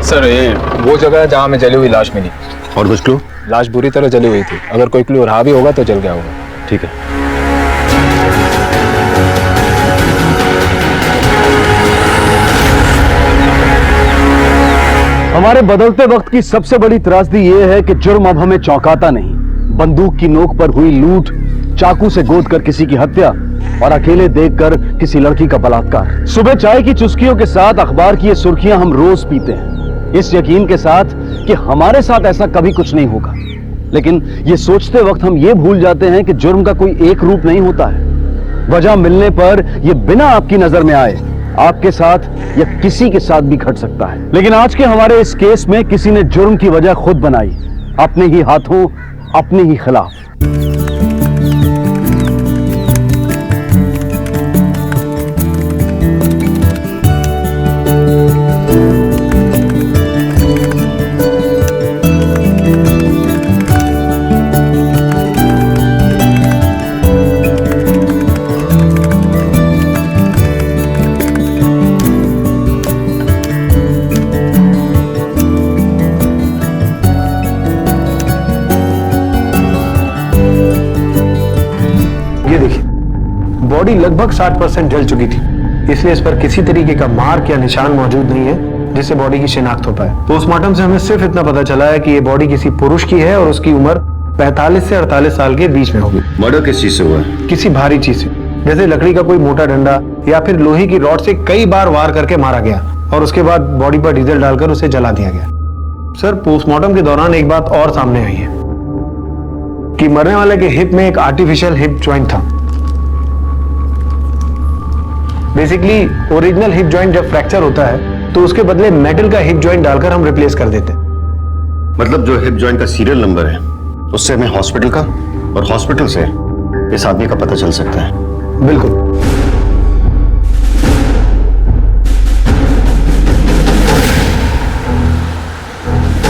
Sir ये वो जगह है जहाँ में जली हुई लाश मिली। और कुछ क्लू? लाश बुरी तरह जली हुई थी, अगर कोई क्लू रहा भी होगा तो जल गया होगा। ठीक है। हमारे बदलते वक्त की सबसे बड़ी त्रासदी यह है कि जुर्म अब हमें चौंकाता नहीं। बंदूक की नोक पर हुई लूट, चाकू से गोद कर किसी की हत्या और अकेले देखकर किसी लड़की का बलात्कार। सुबह चाय की चुस्कियों के साथ अखबार की ये सुर्खियां हम रोज पीते हैं, इस यकीन के साथ कि हमारे साथ ऐसा कभी कुछ नहीं होगा। लेकिन ये सोचते वक्त हम ये भूल जाते हैं कि जुर्म का कोई एक रूप नहीं होता है। वजह मिलने पर यह बिना आपकी नजर में आए आपके साथ या किसी के साथ भी घट सकता है। लेकिन आज के हमारे इस केस में किसी ने जुर्म की वजह खुद बनाई, अपने ही हाथों, अपने ही खिलाफ। बॉडी लगभग 60% जल चुकी थी, इसलिए इस पर किसी तरीके का मार्क या निशान मौजूद नहीं है जिससे बॉडी की शिनाख्त हो पाए। पोस्टमार्टम से हमें सिर्फ इतना पता चला है कि ये बॉडी किसी पुरुष की है और उसकी उम्र 45 से 48 साल के बीच में होगी। मर्डर किस चीज से हुआ है? किसी भारी चीज से, जैसे लकड़ी का कोई मोटा डंडा या फिर लोहे की रॉड से कई बार वार करके मारा गया और उसके बाद बॉडी पर डीजल डालकर उसे जला दिया गया। सर, पोस्टमार्टम के दौरान एक बात और सामने आई है कि मरने वाले के हिप में एक आर्टिफिशियल हिप ज्वाइंट था। बेसिकली ओरिजिनल हिप जॉइंट जब फ्रैक्चर होता है तो उसके बदले मेटल का हिप जॉइंट डालकर हम रिप्लेस कर देते हैं। मतलब जो हिप जॉइंट का सीरियल नंबर है उससे हमें हॉस्पिटल का और हॉस्पिटल से इस आदमी का पता चल सकता है। बिल्कुल।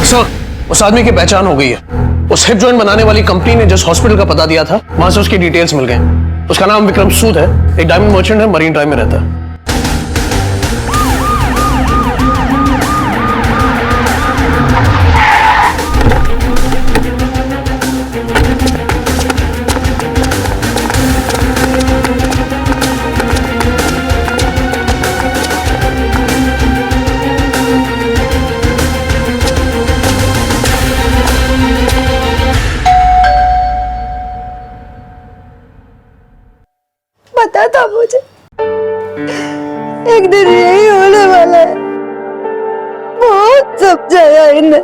सर, उस आदमी की पहचान हो गई है। उस हिप जॉइंट बनाने वाली कंपनी ने जिस हॉस्पिटल का पता दिया था वहां से उसकी डिटेल्स मिल गए। उसका नाम विक्रम सूद है, एक डायमंड मर्चेंट है, मरीन ड्राइव में रहता है। पता था मुझे एक दिन यही होने वाला है। बहुत समझाया इन्हें,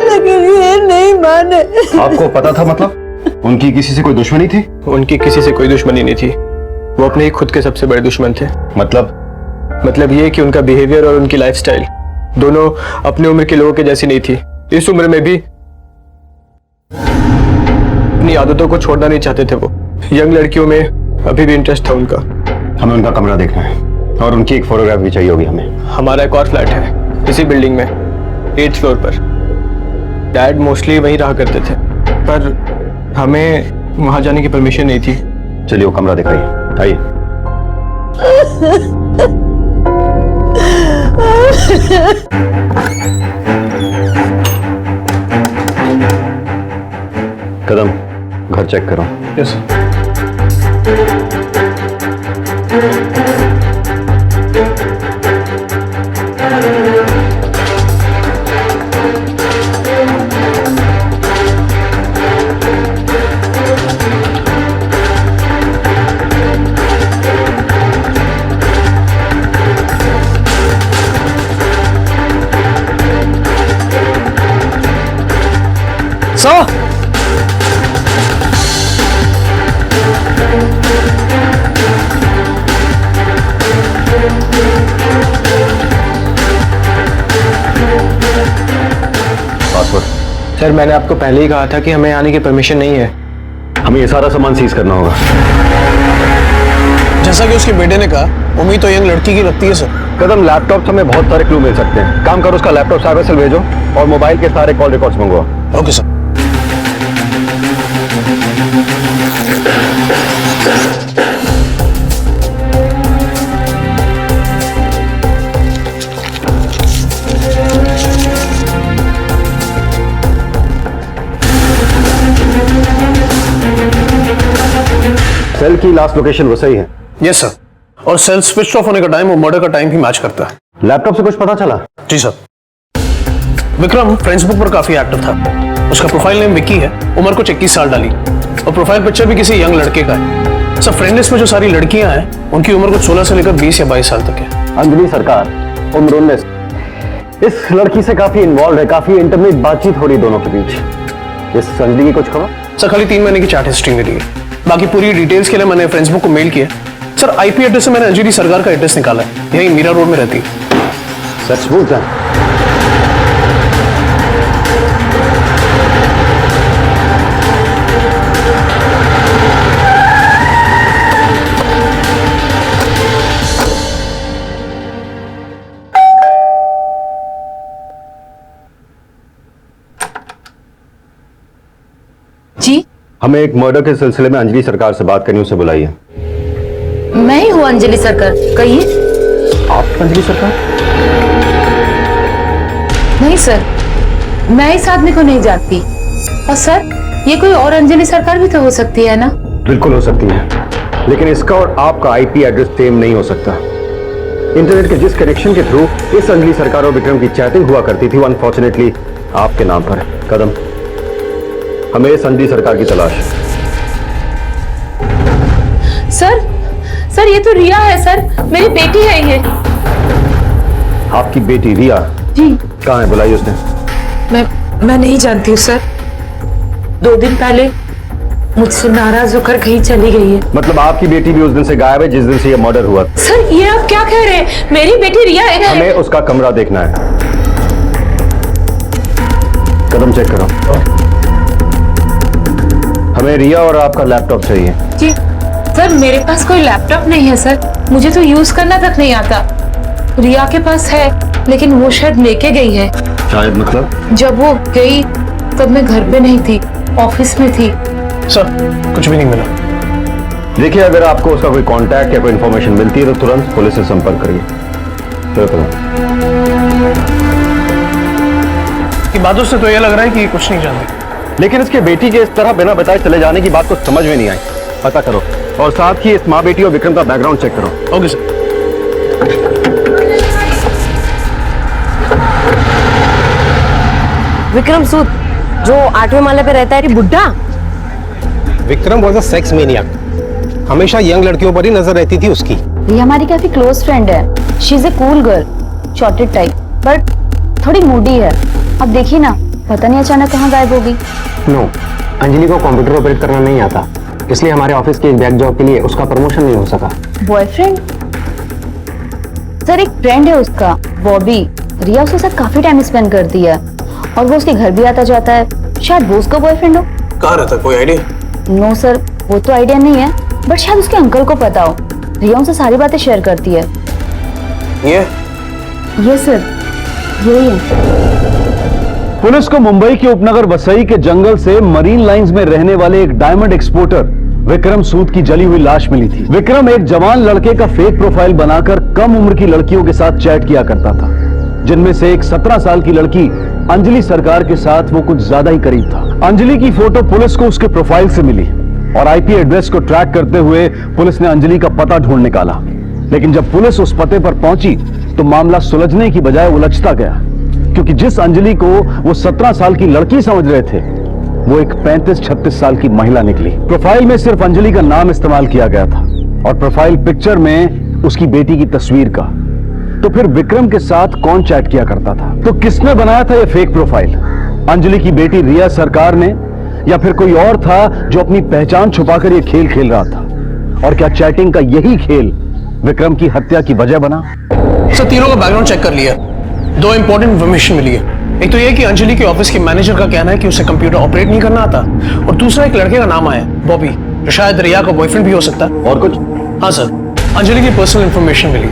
लेकिन ये नहीं माने। आपको पता था? मतलब उनकी किसी से कोई दुश्मनी थी? उनकी किसी से कोई दुश्मनी नहीं थी, वो अपने ही खुद के सबसे बड़े दुश्मन थे। मतलब ये कि उनका बिहेवियर और उनकी लाइफस्टाइल दोनों अपनी उम्र के लोगों के जैसी नहीं थी। इस उम्र में भी अपनी आदतों को छोड़ना नहीं चाहते थे। वो यंग लड़कियों में अभी भी इंटरेस्ट था उनका। हमें उनका कमरा देखना है और उनकी एक फोटोग्राफ भी चाहिए होगी हमें। हमारा एक और फ्लैट है इसी बिल्डिंग में, 8th फ्लोर पर। डैड मोस्टली वहीं रहा करते थे, पर हमें वहां जाने की परमिशन नहीं थी। चलिए वो कमरा दिखाइए, आइए। कदम, घर चेक करो। Yes sir. सर, मैंने आपको पहले ही कहा था कि हमें आने की परमिशन नहीं है। हमें ये सारा सामान सीज करना होगा। जैसा कि उसके बेटे ने कहा, उम्मीद तो यंग लड़की की लगती है सर। कदम, लैपटॉप से हमें बहुत सारे क्लू मिल सकते हैं। काम करो, उसका लैपटॉप साइबर सेल भेजो और मोबाइल के सारे कॉल रिकॉर्ड्स मंगवाओ। Okay sir. सेल की लास्ट लोकेशन वो सही है? यस सर, और सेल स्विच ऑफ होने का टाइम और मर्डर का टाइम भी मैच करता है। लैपटॉप से कुछ पता चला? जी सर। विक्रम फेसबुक पर काफी एक्टिव था। उसका प्रोफाइल नेम विक्की है, उम्र कुछ 21 साल डाली और प्रोफाइल पिक्चर भी किसी यंग लड़के का है। सर फ्रेंड लिस्ट में जो सारी लड़कियां हैं उनकी उम्र कुछ 16 से लेकर 20 या 22 साल तक है। अंजलि सरकार उम्र 19, इस लड़की से काफी इन्वॉल्व है, काफी इंटरनेट बातचीत हो रही दोनों के बीच। इस अंजलि की कुछ खबर? सर खाली 3 महीने की चैट हिस्ट्री मिली है, बाकी पूरी डिटेल्स के लिए मैंने फेसबुक को मेल किया। सर आईपी एड्रेस से मैंने अंजलि सरकार का एड्रेस निकाला है, यही मीरा रोड में रहती है। सचमुच है? जी, हमें एक मर्डर के सिलसिले में अंजलि सरकार से बात करनी, उसे बुलाइए। मैं ही हूँ अंजलि सरकार, कहिए। आप अंजलि सरकार? नहीं सर, मैं इस आदमी को नहीं जानती। और सर, ये कोई और अंजलि सरकार भी तो हो सकती है ना? बिल्कुल हो सकती है, लेकिन इसका और आपका आईपी एड्रेस सेम नहीं हो सकता। इंटरनेट के जिस कनेक्शन के थ्रू इस अंजलि सरकार और विक्रम की चैटिंग हुआ करती थी वो अनफॉर्चुनेटली आपके नाम पर है। कदम, हमें इस अंजलि सरकार की तलाश है। सर ये तो रिया है सर, मेरी बेटी है ये। आपकी बेटी रिया? जी। कहाँ है, बुलाइए उसने। मैं नहीं जानती हूँ सर, 2 दिन पहले मुझसे नाराज होकर कहीं चली गई है। मतलब आपकी बेटी भी उस दिन से गायब है जिस दिन से ये मर्डर हुआ? सर ये आप क्या कह रहे हैं? मेरी बेटी रिया है। हमें उसका कमरा देखना है। कदम चेक करो। हमें रिया और आपका लैपटॉप चाहिए। जी सर, मेरे पास कोई लैपटॉप नहीं है सर, मुझे तो यूज करना तक नहीं आता। रिया के पास है, लेकिन वो शायद लेके गई है। शायद मतलब? जब वो गई तब मैं घर पे नहीं थी, ऑफिस में थी। सर कुछ भी नहीं मिला। देखिए, अगर आपको उसका कोई कांटेक्ट या कोई इंफॉर्मेशन मिलती है तो तुरंत पुलिस से संपर्क करिए। की बातों से तो यह लग रहा है कि कुछ नहीं जानती, लेकिन इसके बेटी के इस तरह बिना बताए चले जाने की बात को समझ में नहीं आई। पता करो और साथ ही इस माँ बेटी और विक्रम का बैकग्राउंड चेक करो। Okay sir. विक्रम सूद जो 8वें माले पे रहता है, बुड्ढा। Vikram was a sex maniac, हमेशा यंग लड़कियों पर ही नजर रहती थी उसकी। ये हमारी काफी क्लोज फ्रेंड है। She is a cool girl, shorted type, but थोड़ी मूडी है। अब देखिए ना, पता नहीं अचानक कहाँ गायब हो गई। नो, अंजलि को कंप्यूटर ऑपरेट करना नहीं आता, इसलिए हमारे ऑफिस के एक बैक जॉब के लिए उसका प्रमोशन नहीं हो सका। बॉयफ्रेंड? सर एक फ्रेंड है उसका, बॉबी। रिया उसके साथ काफी टाइम स्पेंड करती है और वो उसके घर भी आता जाता है। शायद वो उसका बॉयफ्रेंड हो। कहाँ रहता, कोई आइडिया? नो सर, वो तो आइडिया नहीं है, बट शायद उसके अंकल को पता हो। रिया उनसे सारी बातें शेयर करती है। ये सर, यही है। पुलिस को मुंबई के उपनगर वसई के जंगल से मरीन लाइंस में रहने वाले एक डायमंड एक्सपोर्टर विक्रम सूद की जली हुई लाश मिली थी। विक्रम एक जवान लड़के का फेक प्रोफाइल बनाकर कम उम्र की लड़कियों के साथ चैट किया करता था, जिनमें से एक 17 साल की लड़की अंजलि सरकार के साथ वो कुछ ज्यादा ही करीब था। अंजलि की फोटो पुलिस को उसके प्रोफाइल से मिली और आईपी एड्रेस को ट्रैक करते हुए पुलिस ने अंजलि का पता ढूंढ निकाला। लेकिन जब पुलिस उस पते पर पहुंची तो मामला सुलझने की बजाय उलझता गया, क्योंकि जिस अंजलि को वो 17 साल की लड़की समझ रहे थे वो एक 35-36 साल की महिला निकली। प्रोफाइल में सिर्फ अंजलि का नाम इस्तेमाल किया गया था और प्रोफाइल पिक्चर में उसकी बेटी की तस्वीर का। तो फिर विक्रम के साथ कौन चैट किया करता था? तो किसने बनाया था ये फेक प्रोफाइल? अंजलि की बेटी रिया सरकार ने, या फिर कोई और था जो अपनी पहचान छुपाकर ये खेल खेल रहा था? और क्या चैटिंग का यही खेल विक्रम की हत्या की वजह बना? सर तीनों का बैकग्राउंड चेक कर लिया, 2 इंपॉर्टेंट इन्फॉर्मेशन मिली है। एक तो ये कि अंजलि के ऑफिस के मैनेजर का कहना है कि उसे कंप्यूटर ऑपरेट नहीं करना आता, और दूसरा एक लड़के का नाम आया बॉबी, जो शायद रिया का बॉयफ्रेंड भी हो सकता है। और कुछ? हाँ सर, अंजलि की पर्सनल इन्फॉर्मेशन मिली।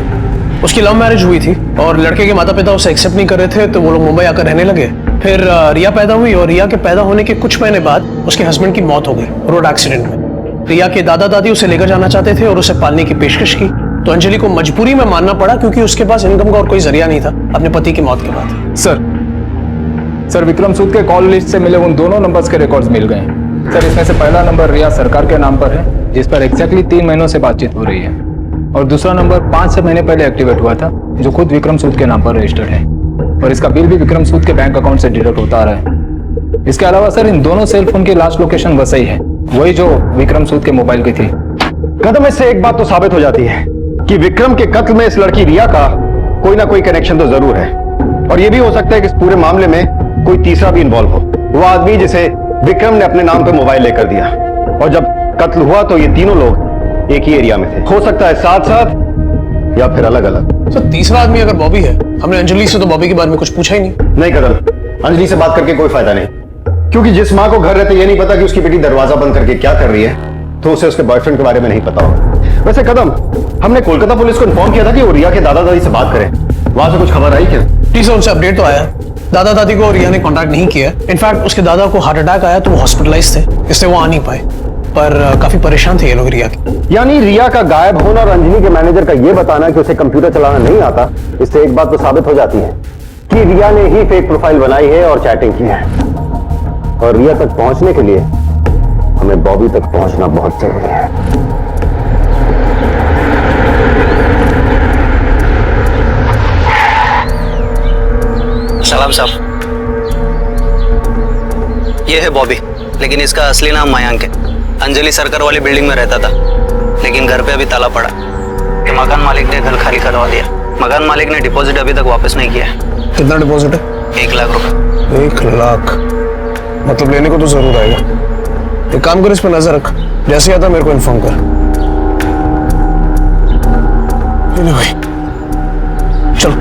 उसकी लव मैरिज हुई थी और लड़के के माता पिता उसे एक्सेप्ट नहीं कर रहे थे, तो वो लोग मुंबई आकर रहने लगे। फिर रिया पैदा हुई और रिया के पैदा होने के कुछ महीने बाद उसके हस्बैंड की मौत हो गई रोड एक्सीडेंट में। रिया के दादा दादी उसे लेकर जाना चाहते थे और उसे पालने की पेशकश की, तो अंजलि को मजबूरी में मानना पड़ा क्योंकि उसके पास इनकम का और कोई जरिया नहीं था अपने पति की मौत के बाद। सर विक्रम सूद के कॉल लिस्ट से मिले उन दोनों नंबर्स के रिकॉर्ड्स मिल गए। सर इसमें से पहला नंबर रिया सरकार के नाम पर है जिस पर एग्जैक्टली 3 महीनों से बातचीत हो रही है, और दूसरा नंबर 5 महीने पहले एक्टिवेट हुआ था, जो खुद विक्रम सूद के नाम पर रजिस्टर्ड है, और इसका बिल भी विक्रम सूद के बैंक अकाउंट से डिडक्ट होता आ रहा है। इसके अलावा सर, इन दोनों सेल फोन की लास्ट लोकेशन वसई है, वही जो विक्रम सूद के मोबाइल की थी। कदम, इससे एक बात तो साबित हो जाती है कि विक्रम के कत्ल में इस लड़की रिया का कोई ना कोई कनेक्शन तो जरूर है, और यह भी हो सकता है कि इस पूरे मामले में कोई तीसरा भी इन्वॉल्व हो, वो आदमी जिसे विक्रम ने अपने नाम पे मोबाइल लेकर दिया, और जब कत्ल हुआ तो ये तीनों लोग एक ही एरिया में थे, हो सकता है साथ साथ या फिर अलग अलग। सर तीसरा आदमी अगर बॉबी है, हमने अंजलि से तो बॉबी के बारे में कुछ पूछा ही नहीं। कदम, अंजलि से बात करके कोई फायदा नहीं, क्योंकि जिस माँ को घर रहते ये नहीं पता कि उसकी बेटी दरवाजा बंद करके क्या कर रही है, तो उसे उसके बॉयफ्रेंड के बारे में नहीं पता होगा। वैसे कदम, हमने कोलकाता पुलिस को इन्फॉर्म किया था कि वो रिया के दादा दादी से बात करें, वहां से कुछ खबर आई क्या? जी सर, उनसे अपडेट तो आया। दादा दादी को रिया ने कांटेक्ट नहीं किया। इनफैक्ट उसके दादा को हार्ट अटैक आया तो वो हॉस्पिटलाइज थे, इसलिए वो आ नहीं पाए, पर काफी परेशान थे ये लोग रिया के। यानी रिया का गायब होना और अंजलि के मैनेजर का यह बताना कि उसे कंप्यूटर चलाना नहीं आता, इससे एक बात तो साबित हो जाती है कि रिया ने ही फेक प्रोफाइल बनाई है और चैटिंग की है, और रिया तक पहुंचने के लिए हमें बॉबी तक पहुंचना बहुत जरूरी है। सलाम साहब, ये है बॉबी, लेकिन इसका असली नाम मयांक है। अंजलि सरकार वाली बिल्डिंग में रहता था, लेकिन घर पे अभी ताला पड़ा कि मकान मालिक ने घर खाली करवा दिया। मकान मालिक ने डिपॉजिट अभी तक वापस नहीं किया है। कितना डिपॉजिट है? 1 लाख रुपए। 1 लाख? मतलब लेने को तो जरूर आएगा। एक काम कर, इस पर नजर रख, जैसे आता मेरे को इन्फॉर्म कर। भाई चलो।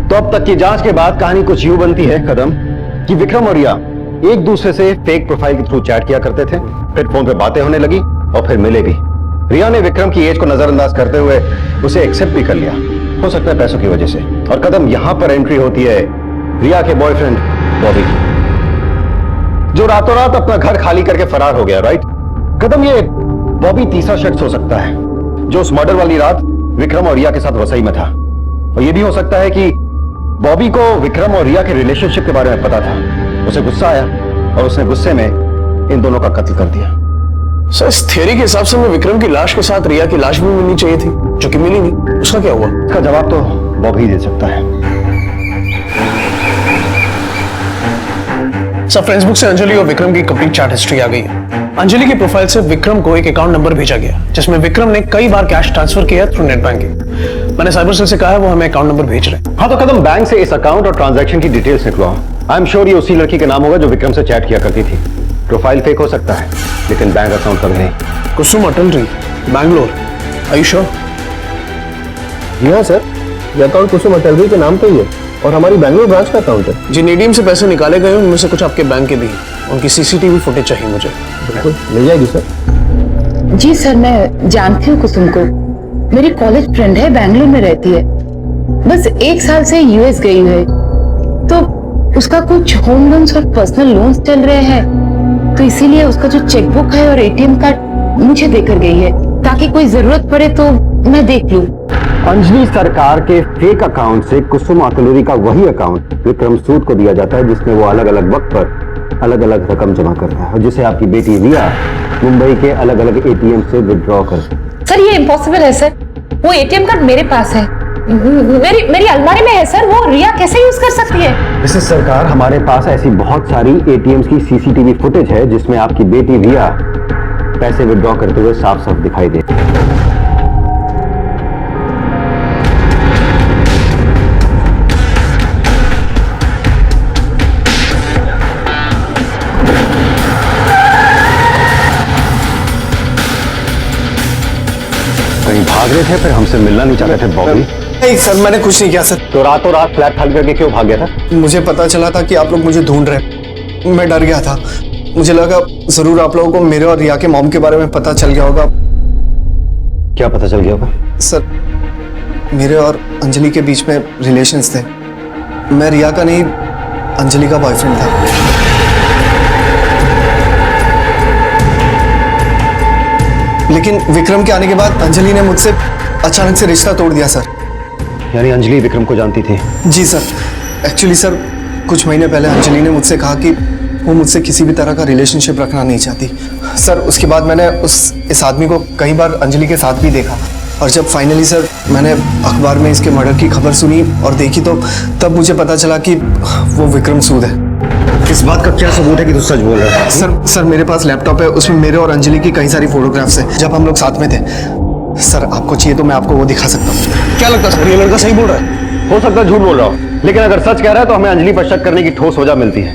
तो अब तक की जांच के बाद कहानी कुछ यूं बनती है कदम, कि विक्रम और रिया एक दूसरे से फेक प्रोफाइल के थ्रू चैट किया करते थे, फिर फोन पे बातें होने लगी और फिर मिले भी। रिया ने विक्रम की एज को नजरअंदाज करते हुए उसे एक्सेप्ट भी कर लिया, हो सकता है पैसों की वजह से। और कदम, यहां पर एंट्री होती है रिया के बॉयफ्रेंड बॉबी की, जो रातों रात अपना घर खाली करके फरार हो गया। राइट कदम, ये बॉबी तीसरा शख्स हो सकता है जो उस मर्डर वाली रात विक्रम और रिया के साथ वसई में था, और यह भी हो सकता है कि बॉबी को विक्रम और रिया के रिलेशनशिप के बारे में पता था, उसे गुस्सा आया और उसने गुस्से में इन दोनों का कत्ल कर दिया। सर इस थियरी के हिसाब से हमें विक्रम की लाश के साथ रिया की लाश भी मिलनी चाहिए थी, जो कि मिली नहीं। उसका क्या हुआ? इसका जवाब तो बॉबी ही दे सकता है। सर फेसबुक से अंजलि और विक्रम की कंप्लीट चैट हिस्ट्री आ गई है। अंजलि की प्रोफाइल से विक्रम को एक अकाउंट नंबर भेजा गया, जिसमें विक्रम ने कई बार कैश ट्रांसफर किया थ्रू नेट बैंकिंग। मैंने साइबर सेल से कहा है वो हमें अकाउंट नंबर भेज रहे हैं। हाँ, तो कदम, बैंक से इस अकाउंट और ट्रांजैक्शन की डिटेल्स निकलवाओ। आई एम श्योर ये उसी लड़की का नाम होगा जो विक्रम से चैट किया करती थी। प्रोफाइल फेक हो सकता है, लेकिन बैंक अकाउंट कभी नहीं। कुसुम अटलरी, बैंगलोर। Are you sure? जी हाँ सर, ये अकाउंट कुसुम अटलरी के नाम पे ही है और हमारी बैंगलोर ब्रांच का अकाउंट है। जिन एटीएम से पैसे निकाले गए उनमें से कुछ आपके बैंक के भी हैं, उनकी सीसीटीवी फुटेज चाहिए मुझे। बिल्कुल मिल जाएगी सर। जी सर, मैं जानती हूँ कुसुम को, मेरी कॉलेज फ्रेंड है, बैंगलोर में रहती है, बस 1 साल से यूएस गई है, तो उसका कुछ होम लोन्स और पर्सनल लोन्स चल रहे हैं, तो इसीलिए उसका जो चेकबुक है और एटीएम कार्ड मुझे देकर गई है, ताकि कोई जरूरत पड़े तो मैं देख लूं। अंजलि सरकार के फेक अकाउंट से कुसुम अटलरी का वही अकाउंट विक्रम सूद को दिया जाता है, जिसमें वो अलग अलग वक्त पर अलग अलग रकम जमा करता है, और जिसे आपकी बेटी रिया मुंबई के अलग अलग एटीएम से विड्रॉ कर। सर ये इम्पॉसिबल है सर, वो एटीएम कार्ड मेरे पास है, मेरी अलमारी में है सर, वो रिया कैसे यूज कर सकती है? मिसेस सरकार, हमारे पास ऐसी बहुत सारी एटीएम्स की सीसीटीवी फुटेज है जिसमें आपकी बेटी रिया पैसे विड्रॉ करते हुए साफ साफ दिखाई देती है। कहीं भाग रहे थे, फिर हमसे मिलना नहीं चाहते थे बॉबी? नहीं सर, मैंने कुछ नहीं किया सर। तो रातों रात फ्लैट खाली करके क्यों भाग गया था? मुझे पता चला था कि आप लोग मुझे ढूंढ रहे, मैं डर गया था। मुझे लगा जरूर आप लोगों को मेरे और रिया के मॉम के बारे में पता चल गया होगा। क्या पता चल गया होगा? सर मेरे और अंजलि के बीच में रिलेशंस थे, मैं रिया का नहीं अंजलि का बॉयफ्रेंड था। लेकिन विक्रम के आने के बाद अंजलि ने मुझसे अचानक से रिश्ता तोड़ दिया सर। यानी अंजलि विक्रम को जानती थी? जी सर। एक्चुअली सर, कुछ महीने पहले अंजलि ने मुझसे कहा कि वो मुझसे किसी भी तरह का रिलेशनशिप रखना नहीं चाहती। सर, उसके बाद मैंने इस आदमी को कई बार अंजलि के साथ भी देखा, और जब फाइनली सर मैंने अखबार में इसके मर्डर की खबर सुनी और देखी तो तब मुझे पता चला कि वो विक्रम सूद है। इस बात का क्या सबूत है कि तू सच बोल रहा है? सर मेरे पास लैपटॉप है, उसमें मेरे और अंजलि की कई सारी फोटोग्राफ्स हैं जब हम लोग साथ में थे। सर, आपको चाहिए तो मैं आपको वो दिखा सकता हूँ। क्या लगता है सर, ये लड़का सही बोल रहा है? हो सकता है झूठ बोल रहा हो, लेकिन अगर सच कह रहा है तो हमें अंजलि पर शक करने की ठोस वजह मिलती है।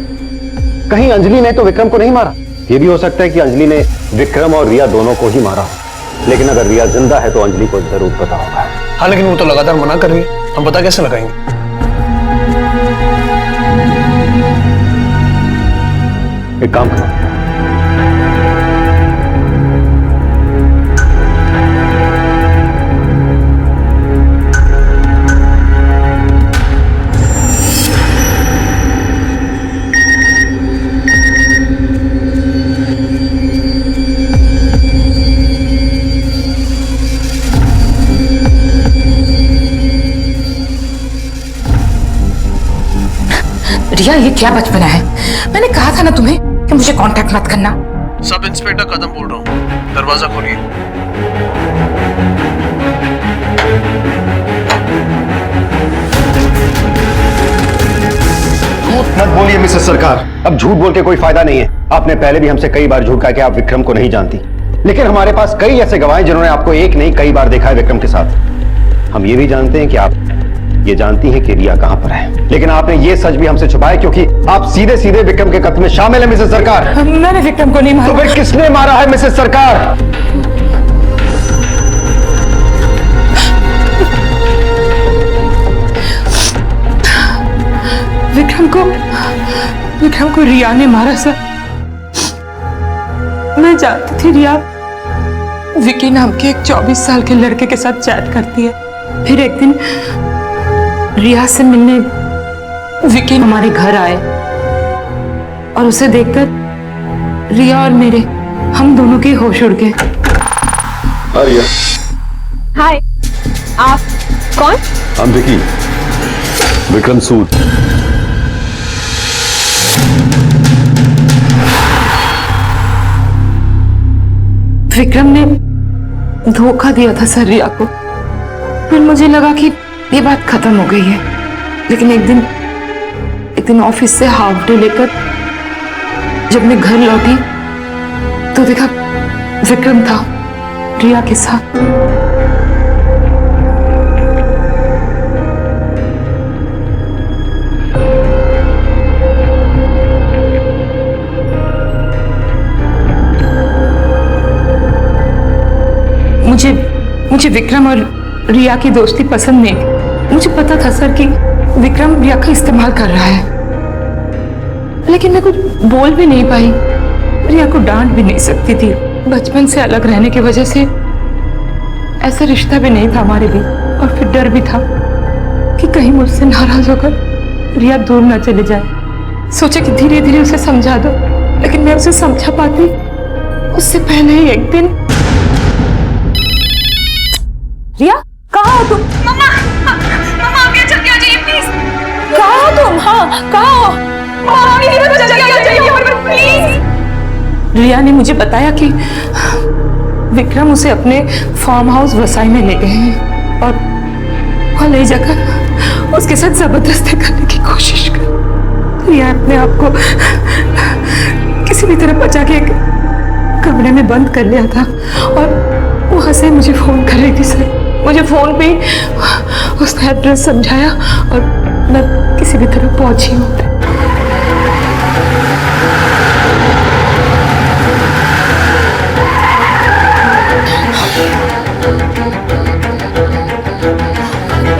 कहीं अंजलि ने तो विक्रम को नहीं मारा? ये भी हो सकता है कि अंजलि ने विक्रम और रिया दोनों को ही मारा हो, लेकिन अगर रिया जिंदा है तो अंजलि को जरूर पता होगा। हाँ, लेकिन वो तो लगातार मना कर रही है, हम पता कैसे लगाएंगे? एक काम करो, रिया, ये क्या बचपना है? मैंने कहा था ना तुम्हें कि मुझे कांटेक्ट मत करना। सब इंस्पेक्टर कदम बोल रहा हूँ, दरवाजा खोलिए। झूठ मत बोलिए मिसेस सरकार, अब झूठ बोल के कोई फायदा नहीं है। आपने पहले भी हमसे कई बार झूठ कहा कि आप विक्रम को नहीं जानती, लेकिन हमारे पास कई ऐसे गवाह हैं जिन्होंने आपको एक नहीं कई बार देखा है विक्रम के साथ। हम ये भी जानते हैं कि आप ये जानती हैं कि रिया कहां पर है, लेकिन आपने ये सच भी हमसे छुपाया क्योंकि आप सीधे सीधे विक्रम के कत्ल में शामिल है मिसेस सरकार। मैंने विक्रम को नहीं मारा। तो फिर किसने मारा है मिसेस सरकार? विक्रम को रिया ने मारा सर। मैं जानती थी रिया विकी नाम के एक 24 साल के लड़के के साथ चैट करती है। फिर एक दिन रिया से मिलने विकी हमारे घर आए और उसे देखकर रिया और मेरे हम दोनों के होश उड़ गए। रिया, हाय, आप कौन? हम विकी, विक्रम सूद। विक्रम ने धोखा दिया था सर रिया को। फिर मुझे लगा कि ये बात खत्म हो गई है, लेकिन एक दिन ऑफिस से हाफ डे लेकर जब मैं घर लौटी तो देखा विक्रम था रिया के साथ। मुझे विक्रम और रिया की दोस्ती पसंद नहीं। मुझे पता था सर कि विक्रम रिया का इस्तेमाल कर रहा है, लेकिन मैं कुछ बोल भी नहीं पाई। रिया को डांट भी नहीं सकती थी। बचपन से अलग रहने की वजह से ऐसा रिश्ता भी नहीं था हमारे बीच, और फिर डर भी था कि कहीं मुझसे नाराज होकर रिया दूर ना चले जाए। सोचा कि धीरे धीरे उसे समझा दो, लेकिन मैं उसे समझा पाती उससे पहले ही एक दिन। रिया, कहाँ हो तुम? मम्मा, मम्मा आप यहाँ जल्दी आ जाइए प्लीज। कहाँ हो तुम? हाँ, कहाँ हो? मम्मा जल्दी आ जाइए प्लीज। रिया ने मुझे बताया कि विक्रम उसे अपने फार्म हाउस वसाई में ले गए हैं और वहाँ ले जाकर उसके साथ जबरदस्ती करने की कोशिश कर। रिया अपने आप को किसी भी तरह बचा के एक कमरे में बंद कर लिया था और वहाँ से मुझे फोन कर रही थी सर। मुझे फोन पे उसने एड्रेस समझाया और मैं किसी भी तरह पहुंची हूँ।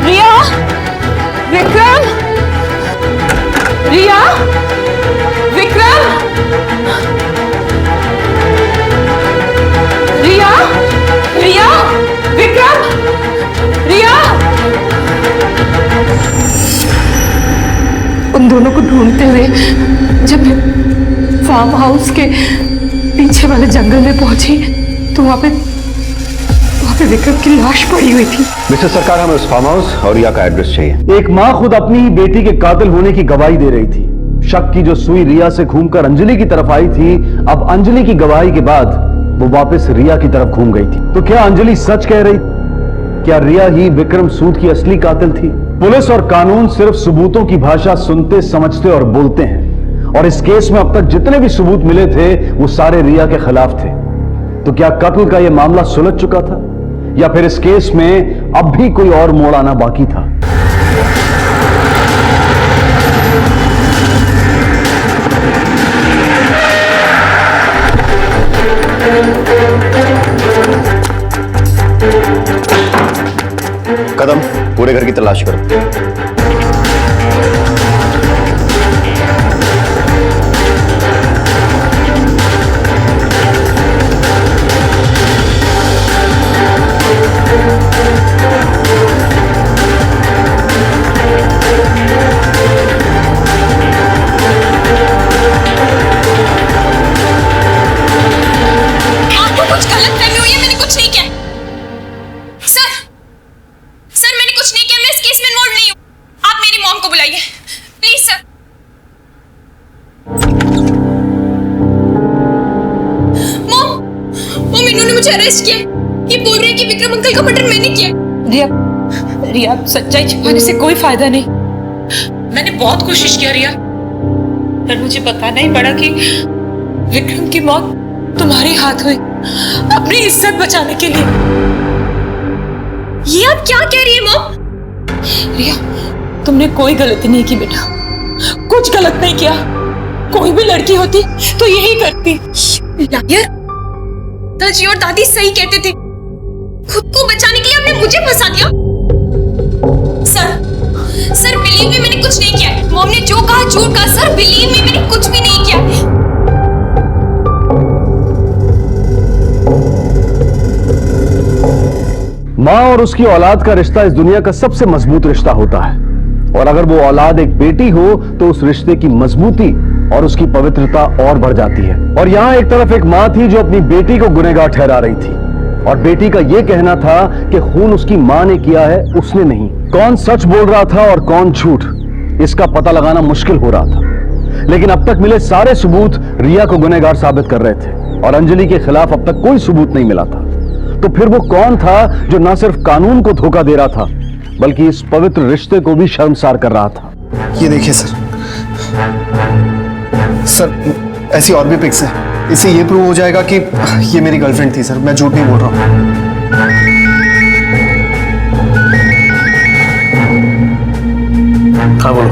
रिया, विक्रम, रिया, विक्रम, रिया, रिया, विक्रम, रिया। उन दोनों को ढूंढते हुए जब मैं फार्म हाउस के पीछे वाले जंगल में पहुंची तो वहां पे विक्रम की लाश पड़ी हुई थी। मिस्टर सरकार, हमें उस फार्म हाउस और रिया का एड्रेस चाहिए। एक माँ खुद अपनी ही बेटी के कातिल होने की गवाही दे रही थी। शक की जो सुई रिया से घूमकर अंजलि की तरफ आई थी, अब अंजलि की गवाही के बाद वो वापस रिया की तरफ घूम गई थी। तो क्या अंजलि सच कह रही? क्या रिया ही विक्रम सूद की असली कातिल थी? पुलिस और कानून सिर्फ सबूतों की भाषा सुनते, समझते और बोलते हैं, और इस केस में अब तक जितने भी सबूत मिले थे वो सारे रिया के खिलाफ थे। तो क्या कत्ल का यह मामला सुलझ चुका था, या फिर इस केस में अब भी कोई और मोड़ आना बाकी था? कदम, पूरे घर की तलाश करो। आपको कुछ गलतफहमी हुई है, मैंने कुछ नहीं किया। सर मैंने कुछ नहीं किया, मैं इस केस में इन्वॉल्व नहीं हूँ। आप मेरी मॉम को बुलाइए प्लीज सर। मॉम इन्होंने मुझे अरेस्ट किया। ये बोल रहे हैं कि विक्रम अंकल का मर्डर मैंने किया। रिया सच्चाई छिपाने से कोई फायदा नहीं। मैंने बहुत कोशिश किया रिया, पर मुझे बताना ही पड़ा कि विक्रम की मौत तुम्हारे हाथ हुई अपनी इज्जत बचाने के लिए। ये आप क्या कह रही है मॉम? रिया, तुमने कोई गलती नहीं की बेटा, कुछ गलत नहीं किया। कोई भी लड़की होती तो यही करती। लायर, दादी और दादी सही कहते थे। खुद को बचाने के लिए आपने मुझे फंसा दिया। सर बिलीव में मैंने कुछ नहीं किया। मॉम ने जो कहा झूठ कहा। सर बिलीव में मैंने कुछ भी नहीं किया। माँ और उसकी औलाद का रिश्ता इस दुनिया का सबसे मजबूत रिश्ता होता है, और अगर वो औलाद एक बेटी हो तो उस रिश्ते की मजबूती और उसकी पवित्रता और बढ़ जाती है। और यहाँ एक तरफ एक माँ थी जो अपनी बेटी को गुनहगार ठहरा रही थी, और बेटी का यह कहना था कि खून उसकी माँ ने किया है, उसने नहीं। कौन सच बोल रहा था और कौन झूठ, इसका पता लगाना मुश्किल हो रहा था। लेकिन अब तक मिले सारे सबूत रिया को गुनहगार साबित कर रहे थे, और अंजलि के खिलाफ अब तक कोई सबूत नहीं मिला था। तो फिर वो कौन था जो न सिर्फ कानून को धोखा दे रहा था, बल्कि इस पवित्र रिश्ते को भी शर्मसार कर रहा था? ये देखिए सर, ऐसी और भी पिक्स है। इससे ये प्रूव हो जाएगा कि ये मेरी गर्लफ्रेंड थी। सर मैं झूठ नहीं बोल रहा हूँ। हाँ बोलो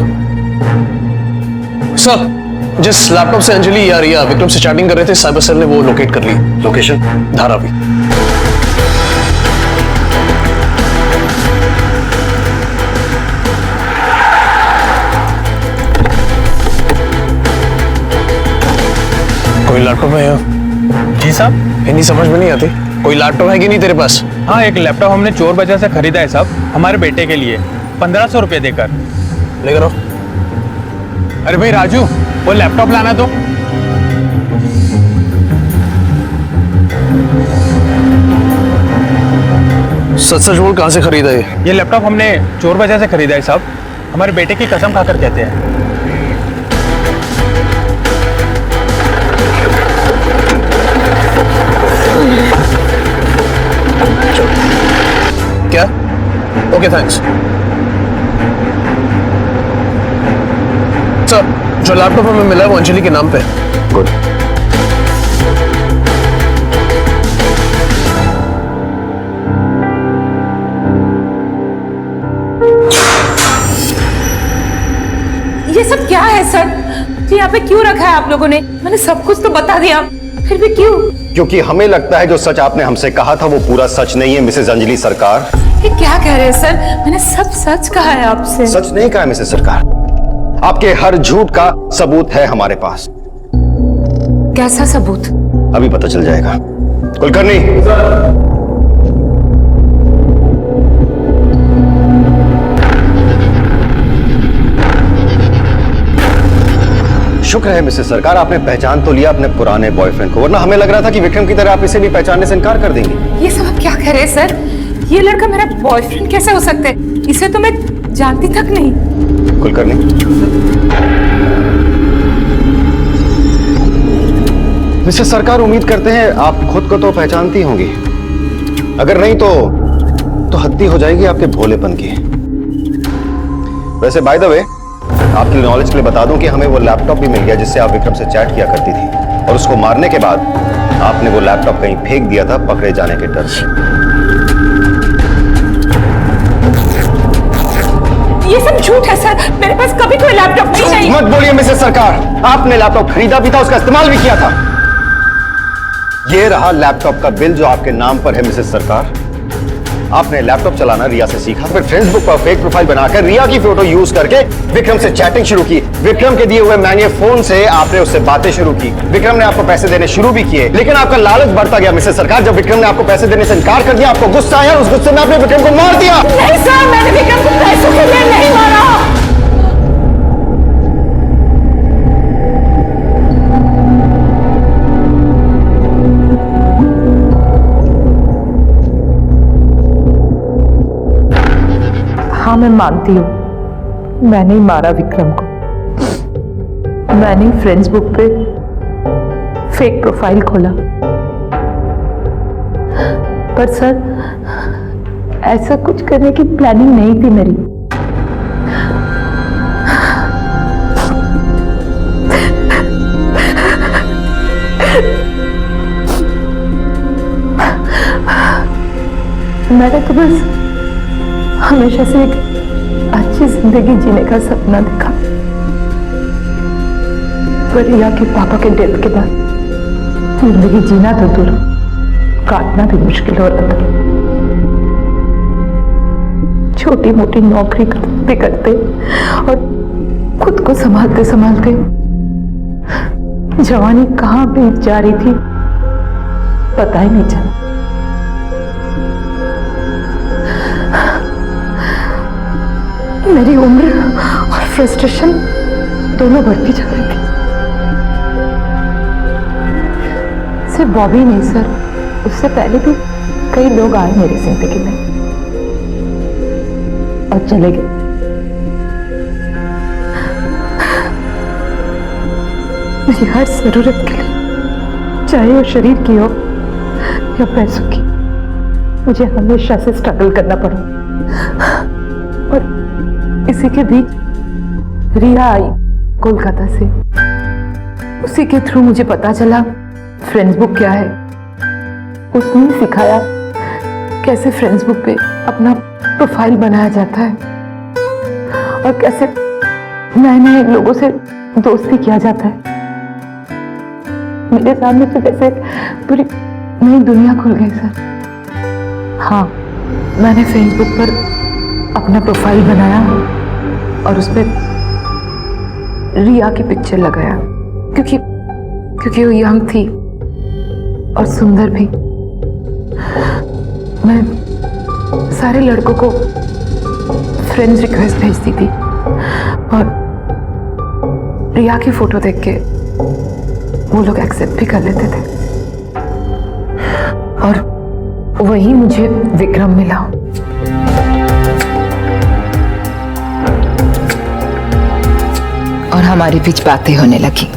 सर। जिस लैपटॉप से अंजलि या रिया विक्रम से चैटिंग कर रहे थे, साइबर सेल ने वो लोकेट कर ली। लोकेशन? धारावी। कोई लैपटॉप है यहाँ? जी साहब। हिंदी समझ में नहीं आती। कोई लैपटॉप है कि नहीं तेरे पास? हाँ, एक लैपटॉप हमने चोर बाजार से खरीदा है साहब, हमारे बेटे के लिए 1500 रुपये देकर। लेकर आओ। अरे भाई राजू, वो लैपटॉप लाना तो। सच सच बोल, कहाँ से खरीदा ये लैपटॉप हमने चोर बाजार से खरीदा है साहब, हमारे बेटे की कसम खाकर कहते हैं। क्या? Okay thanks sir. जो लैपटॉप हमें मिला है वो अंजलि के नाम पे। गुड। ये सब क्या है सर? जी यहाँ पे क्यों रखा है आप लोगों ने? मैंने सब कुछ तो बता दिया, फिर भी क्यों? क्योंकि हमें लगता है जो सच आपने हमसे कहा था वो पूरा सच नहीं है मिसेज अंजलि सरकार। ये क्या कह रहे हैं सर? मैंने सब सच कहा है आपसे। सच नहीं कहा मिसेज सरकार, आपके हर झूठ का सबूत है हमारे पास। कैसा सबूत? अभी पता चल जाएगा। कुलकर्णी, शुक्र है मिसेस सरकार, आपने पहचान तो लिया अपने पुराने बॉयफ्रेंड को, वरना हमें लग रहा था कि विक्रम की तरह आप इसे भी पहचानने से इनकार कर देंगे। ये सब आप क्या कह रहे हैं सर? ये लड़का मेरा बॉयफ्रेंड कैसे हो सकता है? इसे तो मैं जानती तक नहीं। कुलकर्णी, मिसेस सरकार, उम्मीद करते हैं आप खुद को तो पहचानती होंगी, अगर नहीं तो हद्दी हो जाएगी आपके भोलेपन की। वैसे बाय द वे, आपकी नॉलेज के लिए बता दूं कि हमें वो लैपटॉप भी मिल गया जिससे आप विक्रम से चैट किया करती थी, और उसको मारने के बाद आपने वो लैपटॉप कहीं फेंक दिया था पकड़े जाने के डर से। ये सब झूठ है सर, मेरे पास कभी कोई लैपटॉप नहीं चाहिए। मत बोलिए मिसेस सरकार, आपने लैपटॉप खरीदा भी था, उसका इस्तेमाल भी किया था। ये रहा लैपटॉप का बिल जो आपके नाम पर है मिसेस सरकार। आपने लैपटॉप चलाना रिया से सीखा, फिर फेसबुक पर फेक प्रोफाइल बनाकर रिया की फोटो यूज करके विक्रम से चैटिंग शुरू की। विक्रम के दिए हुए महंगे फोन से आपने उससे बातें शुरू की। विक्रम ने आपको पैसे देने शुरू भी किए, लेकिन आपका लालच बढ़ता गया मिसेस सरकार। जब विक्रम ने आपको पैसे देने से इनकार कर दिया, आपको गुस्सा आया और उस गुस्से में आपने विक्रम को मार दिया। नहीं सर, मैंने विक्रम को पैसों के लिए नहीं मारा। हाँ, मैं मानती हूँ मैंने ही मारा विक्रम को। मैंने फेसबुक पे फेक प्रोफाइल खोला, पर सर ऐसा कुछ करने की प्लानिंग नहीं थी मेरी। मैंने तो बस हमेशा से एक अच्छी जिंदगी जीने का सपना देखा, पर रिया के पापा के डेथ के बाद जिंदगी जीना तो दूर, काटना भी मुश्किल हो रहा था। छोटी मोटी नौकरी करते करते और खुद को संभालते संभालते जवानी कहाँ बीत जा रही थी पता ही नहीं चला। मेरी उम्र और फ्रस्ट्रेशन दोनों बढ़ती जा रही थी। सिर्फ बॉबी नहीं सर, उससे पहले भी कई लोग आए मेरी जिंदगी में और चले गए। मेरी हर जरूरत के लिए, चाहे वो शरीर की हो या पैसों की, मुझे हमेशा से स्ट्रगल करना पड़ा। और इसी के बीच रिया आई कोलकाता से, उसी के थ्रू मुझे पता चला फेसबुक क्या है। उसने सिखाया कैसे फेसबुक पे अपना प्रोफाइल बनाया जाता है और कैसे नए नए लोगों से दोस्ती किया जाता है। मेरे सामने से जैसे पूरी नई दुनिया खुल गई सर। हाँ, मैंने फेसबुक पर अपना प्रोफाइल बनाया और उस पर रिया की पिक्चर लगाया, क्योंकि वो यंग थी और सुंदर भी। मैं सारे लड़कों को फ्रेंड्स रिक्वेस्ट भेजती थी और रिया की फोटो देख के वो लोग एक्सेप्ट भी कर लेते थे। और वही मुझे विक्रम मिला। और हमारे बीच बातें होने लगी।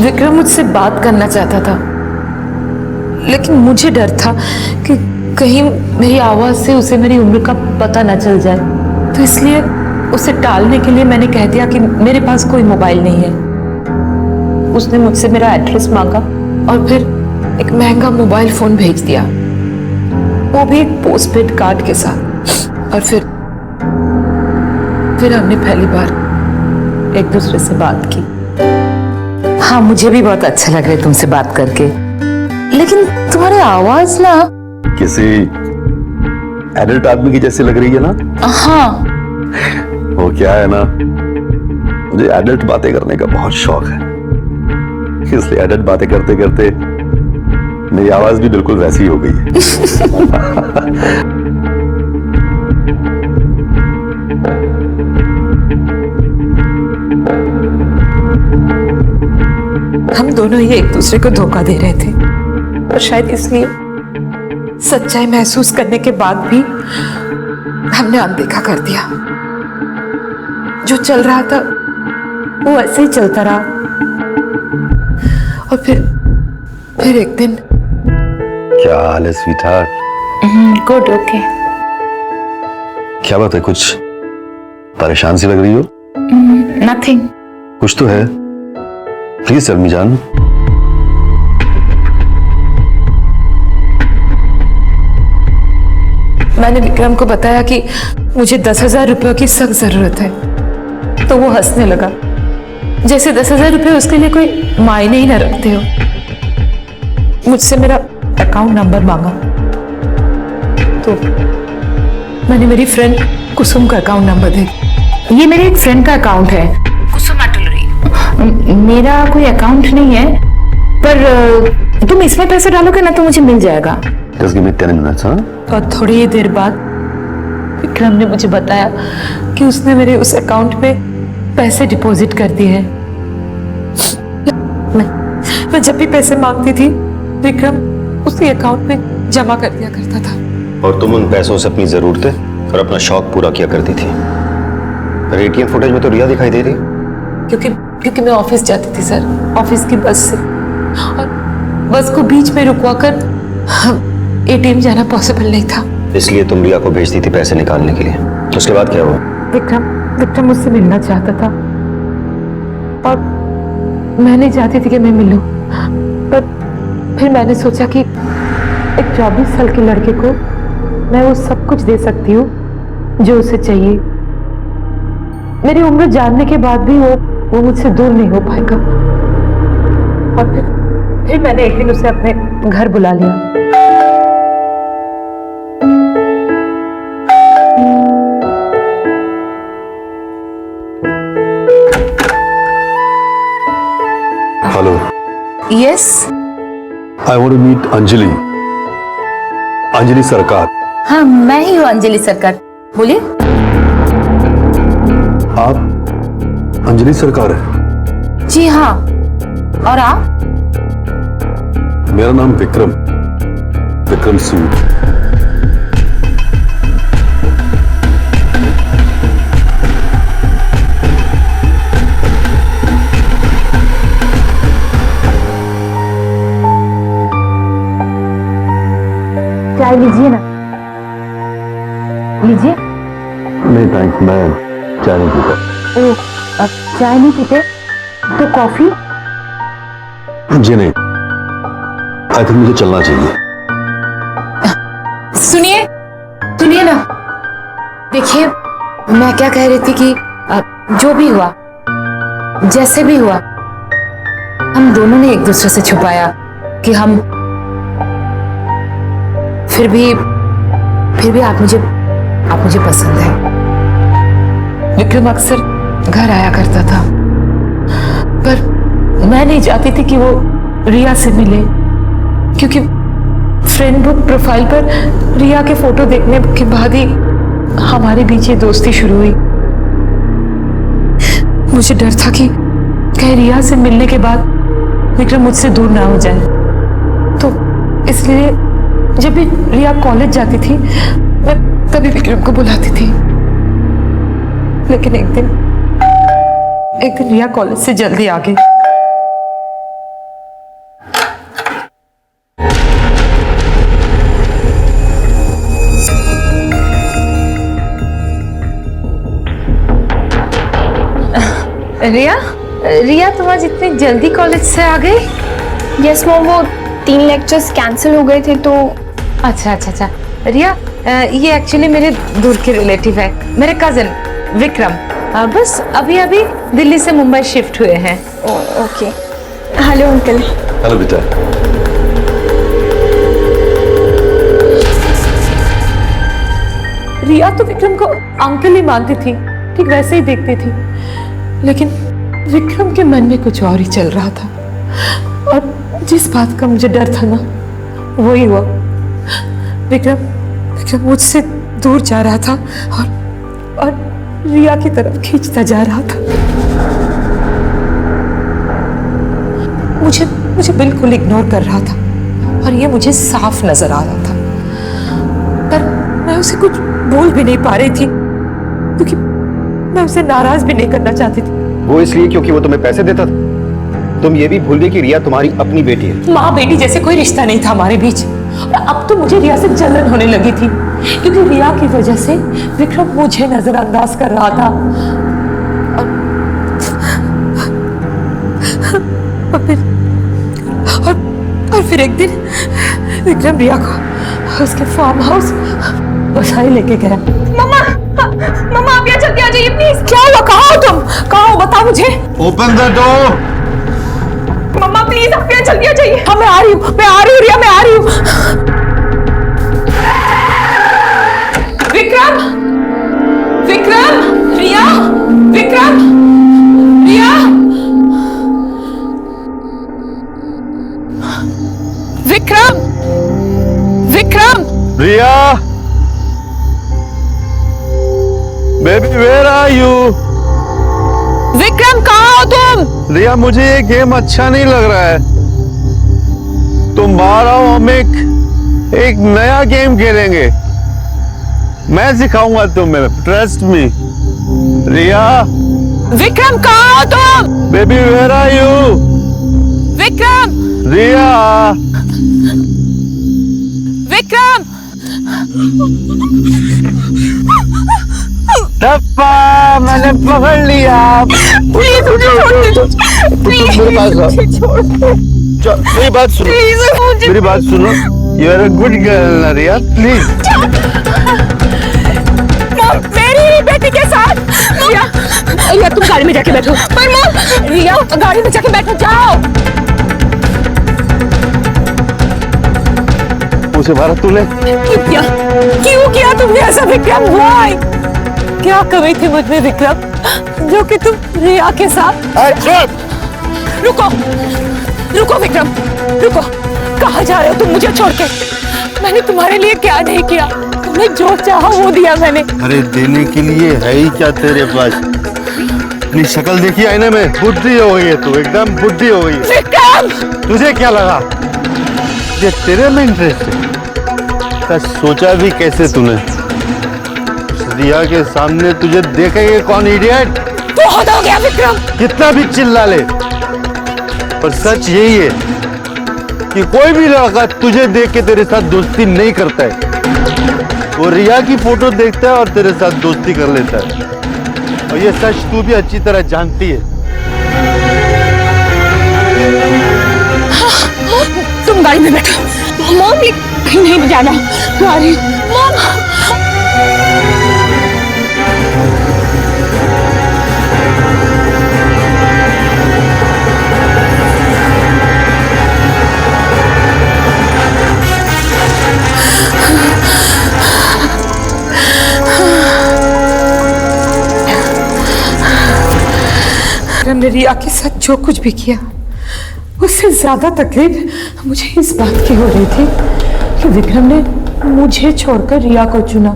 विक्रम मुझसे बात करना चाहता था, लेकिन मुझे डर था कि कहीं मेरी आवाज से उसे मेरी उम्र का पता न चल जाए, तो इसलिए उसे टालने के लिए मैंने कह दिया कि मेरे पास कोई मोबाइल नहीं है। उसने मुझसे मेरा एड्रेस मांगा और फिर एक महंगा मोबाइल फोन भेज दिया, वो भी एक पोस्टपेड कार्ड के साथ। और फिर हमने पहली बार एक दूसरे से बात की। हाँ, मुझे भी बहुत अच्छा लग रहा है तुमसे बात करके, लेकिन तुम्हारी आवाज ना किसी एडल्ट आदमी की जैसी लग रही है ना? हाँ। वो क्या है ना, मुझे एडल्ट बातें करने का बहुत शौक है, इसलिए एडल्ट बातें करते करते मेरी आवाज भी बिल्कुल वैसी हो गई है। हम दोनों ही एक दूसरे को धोखा दे रहे थे और शायद इसलिए सच्चाई महसूस करने के बाद भी हमने अनदेखा कर दिया। जो चल रहा था वो ऐसे ही चलता रहा और फिर एक दिन। क्या हाल है स्वीटहार्ट? Good, okay. क्या बात है, कुछ परेशान सी लग रही हो? नथिंग। कुछ तो है, प्लीज टेल मी जान। मैंने विक्रम को बताया कि मुझे 10,000 रुपयों की सख्त जरूरत है, तो वो हंसने लगा, जैसे 10,000 रुपये उसके लिए कोई मायने ही न रखते हो। मुझसे मेरा अकाउंट नंबर मांगा, तो मैंने मेरी फ्रेंड कुसुम का अकाउंट नंबर दे। ये मेरे एक फ्रेंड का अकाउंट है, कुसुम अटलरी। मेरा कोई अकाउंट नहीं है, पर तुम इसमें पैसे डालोगे ना तो मुझे मिल जाएगा। Just give me 10 minutes, हाँ? और थोड़ी ही देर बाद विक्रम ने मुझे बताया कि उसने मेरे उस अकाउंट में पैसे डिपॉजिट कर दिए हैं। मैं जब भी पैसे मांगती थी, विक्रम उसी अकाउंट में जमा कर दिया करता था। और तुम उन पैसों से अपनी जरूरतें और अपना शौक पूरा किया करती थी। पर एटीएम फुटेज में तो रिया दिखाई दे रही। क्योंकि मैं ऑफिस जाती थी सर, ऑफिस की बस से, और बस को बीच में रुकवा कर एटीएम जाना पॉसिबल नहीं था। इसलिए तुम रिया को भेजती थी पैसे निकालने के लिए। उसके बाद क्या हुआ? विक्रम मुझसे मिलना चाहता था और मैं नहीं चाहती थी कि मैं मिलूं, पर फिर मैंने सोचा कि एक 24 साल के लड़के को मैं वो सब कुछ दे सकती हूँ जो उसे चाहिए। मेरी उम्र जानने के बाद भी वो मुझसे दूर नहीं हो पाएगा। और फिर मैंने एक दिन उसे अपने घर बुला लिया। Hello. Yes. I want to meet Anjali. Anjali Sarkar. हाँ, मैं ही हूँ अंजलि सरकार, बोलिए। आप अंजलि सरकार है? जी हाँ, और आप? मेरा नाम विक्रम सूद। चाय लीजिए ना। लीजिए। नहीं थैंक्स, मैं चाय नहीं पीता। ओह, अब चाय नहीं पीते तो कॉफी? जी नहीं, आई थिंक मुझे चलना चाहिए। सुनिए ना, देखिए मैं क्या कह रही थी कि जो भी हुआ, जैसे भी हुआ, हम दोनों ने एक दूसरे से छुपाया कि हम फिर भी आप मुझे पसंद है। विक्रम अक्सर घर आया करता था, पर मैं नहीं चाहती थी कि वो रिया से मिले, क्योंकि फ्रेंड बुक प्रोफाइल पर रिया के फोटो देखने के बाद ही हमारे बीच ये दोस्ती शुरू हुई। मुझे डर था कि कहीं रिया से मिलने के बाद विक्रम मुझसे दूर ना हो जाए, तो इसलिए जब भी रिया कॉलेज जाती थी मैं तभी विक्रम को बुलाती थी। लेकिन एक दिन रिया कॉलेज से जल्दी आ गई। रिया तुम आज इतनी जल्दी कॉलेज से आ गई? यस मॉम, वो 3 लेक्चर्स कैंसिल हो गए थे तो। अच्छा। रिया, ये एक्चुअली मेरे दूर के रिलेटिव है, मेरे कजन विक्रम। बस अभी दिल्ली से मुंबई शिफ्ट हुए हैं। ओके। Hello uncle. हेलो बेटा। रिया तो विक्रम को अंकल ही मानती थी, ठीक वैसे ही देखती थी, लेकिन विक्रम के मन में कुछ और ही चल रहा था। और जिस बात का मुझे डर था ना, वही हुआ। विक्रम मुझसे दूर जा रहा था और रिया की तरफ खींचता जा रहा था। मुझे बिल्कुल इग्नोर कर रहा था और ये मुझे साफ नजर आ रहा था, पर मैं उसे कुछ बोल भी नहीं पा रही थी क्योंकि मैं उसे नाराज भी नहीं करना चाहती थी। वो इसलिए क्योंकि वो तुम्हें पैसे देता था। तुम ये भी भूल गई कि रिया तुम्हारी अपनी बेटी है। माँ बेटी जैसे कोई रिश्ता नहीं था हमारे बीच, और अब तो मुझे रिया से जलन होने लगी थी क्योंकि रिया की वजह से विक्रम मुझे नजरअंदाज कर रहा था। और फिर एक दिन विक्रम रिया को उसके फार्म हाउस बसाई लेके गया। मम्मा आप यहाँ जल्दी आ जाइए प्लीज। क्या हुआ? कहाँ हो तुम? कहाँ हो बताओ मुझे। Open the door. Mamma please आप यहाँ जल्दी आ जाइए। हाँ मैं आ रही हूँ रिया, मैं आ रही हूँ। Vikram Riya, Vikram Riya, baby where are you? Vikram कहाँ हो तुम? रिया, मुझे ये गेम अच्छा नहीं लग रहा है। तुम बाहर आओ, हम एक नया गेम खेलेंगे। मैं सिखाऊंगा तुम्हें, ट्रस्ट मी। रिया। विक्रम कहाँ हो तुम? Baby where are you? Vikram. Riya. Vikram. टप्पा, मैंने पकड़ लिया। प्लीज मुझे छोड़ दो। मेरी बात सुनो, मेरी बात सुनो। You are a good girl ना रिया, प्लीज। मेरी बेटी के साथ। रिया तुम गाड़ी में जाके बैठो। पर मॉम, रिया गाड़ी में जाके बैठो, जाओ। उसे मारा तूने? क्यों किया तुमने ऐसा विक्रम? व्हाई? क्या कमी थी मुझ में विक्रम जो कि तुम रिया के साथ? रुको विक्रम, रुको। कहाँ जा रहे हो तुम मुझे छोड़ के? मैंने तुम्हारे लिए क्या नहीं किया? तुमने जो चाहा वो दिया मैंने। अरे देने के लिए है ही क्या तेरे पास? अपनी शक्ल देखी आईने में, बुद्धि हो गई है तू, एकदम बुद्धि हो गई है। विक्रम! तुझे क्या लगा ये तेरे में इंटरेस्ट है? सोचा भी कैसे तूने? रिया के सामने तुझे देखेंगे कौन इडियट? बहुत हो गया विक्रम। कितना भी चिल्ला ले, पर सच यही है कि कोई भी लड़का तुझे देख के तेरे साथ दोस्ती नहीं करता है। वो रिया की फोटो देखता है और तेरे साथ दोस्ती कर लेता है, और ये सच तू भी अच्छी तरह जानती है। तुम गाड़ी में बैठो। मॉम कहीं नहीं जाना। गाड़ी मॉम। मैंने रिया के साथ जो कुछ भी किया, उससे ज्यादा तकलीफ मुझे इस बात की हो रही थी कि विक्रम ने मुझे छोड़कर रिया को चुना।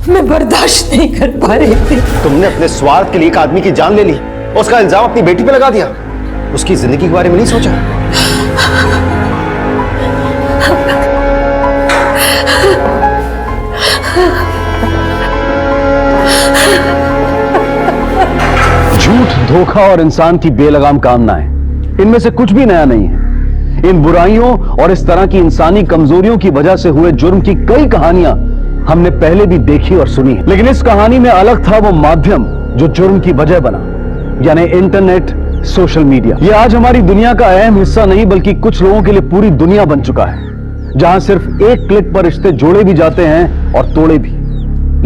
मैं बर्दाश्त नहीं कर पा रही थी। तुमने अपने स्वार्थ के लिए एक आदमी की जान ले ली, उसका इल्जाम अपनी बेटी पे लगा दिया, उसकी जिंदगी के बारे में नहीं सोचा। झूठ, धोखा और इंसान की बेलगाम कामनाएं, इनमें से कुछ भी नया नहीं है। इन बुराइयों और इस तरह की इंसानी कमजोरियों की वजह से हुए जुर्म की कई कहानियां हमने पहले भी देखी और सुनी है, लेकिन इस कहानी में अलग था वो माध्यम जो जुर्म की वजह बना, यानी इंटरनेट, सोशल मीडिया। यह आज हमारी दुनिया का अहम हिस्सा नहीं बल्कि कुछ लोगों के लिए पूरी दुनिया बन चुका है, जहां सिर्फ एक क्लिक पर रिश्ते जोड़े भी जाते हैं और तोड़े भी।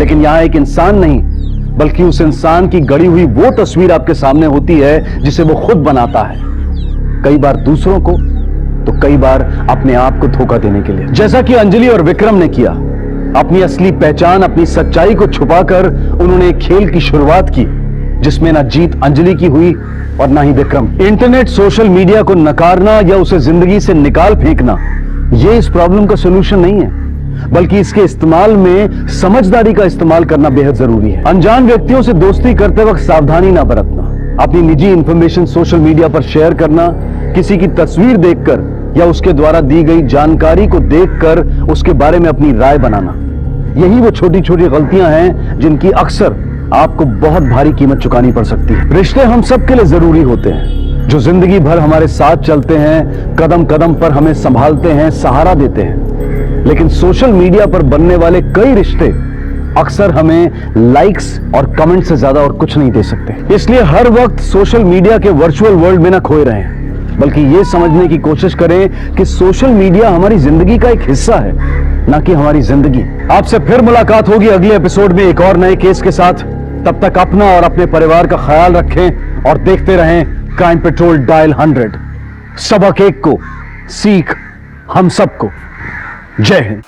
लेकिन यहां एक इंसान नहीं बल्कि उस इंसान की गढ़ी हुई वो तस्वीर आपके सामने होती है जिसे वो खुद बनाता है, कई बार दूसरों को तो कई बार अपने आप को धोखा देने के लिए, जैसा कि अंजलि और विक्रम ने किया। अपनी असली पहचान, अपनी सच्चाई को छुपाकर उन्होंने एक खेल की शुरुआत की जिसमें ना जीत अंजलि की हुई और ना ही विक्रम। इंटरनेट, सोशल मीडिया को नकारना या उसे जिंदगी से निकाल फेंकना यह इस प्रॉब्लम का सलूशन नहीं है, बल्कि इसके इस्तेमाल में समझदारी का इस्तेमाल करना बेहद जरूरी है। अनजान व्यक्तियों से दोस्ती करते वक्त सावधानी ना बरतना, अपनी निजी इंफॉर्मेशन सोशल मीडिया पर शेयर करना, किसी की तस्वीर देखकर या उसके द्वारा दी गई जानकारी को देखकर उसके बारे में अपनी राय बनाना, यही वो छोटी छोटी गलतियां हैं जिनकी अक्सर आपको बहुत भारी कीमत चुकानी पड़ सकती है। रिश्ते हम सबके लिए जरूरी होते हैं, जो जिंदगी भर हमारे साथ चलते हैं, कदम कदम पर हमें संभालते हैं, सहारा देते हैं। लेकिन सोशल मीडिया पर बनने वाले कई रिश्ते अक्सर हमें लाइक्स और कमेंट से ज्यादा और कुछ नहीं दे सकते। इसलिए हर वक्त सोशल मीडिया के वर्चुअल वर्ल्ड में ना खोए रहें, बल्कि ये समझने की कोशिश करें कि सोशल मीडिया हमारी जिंदगी का एक हिस्सा है, ना कि हमारी जिंदगी। आपसे फिर मुलाकात होगी अगले एपिसोड में एक और नए केस के साथ। तब तक अपना और अपने परिवार का ख्याल रखें और देखते रहें क्राइम पेट्रोल डायल 100। सबक एक को, सीख हम सबको। जय Hind.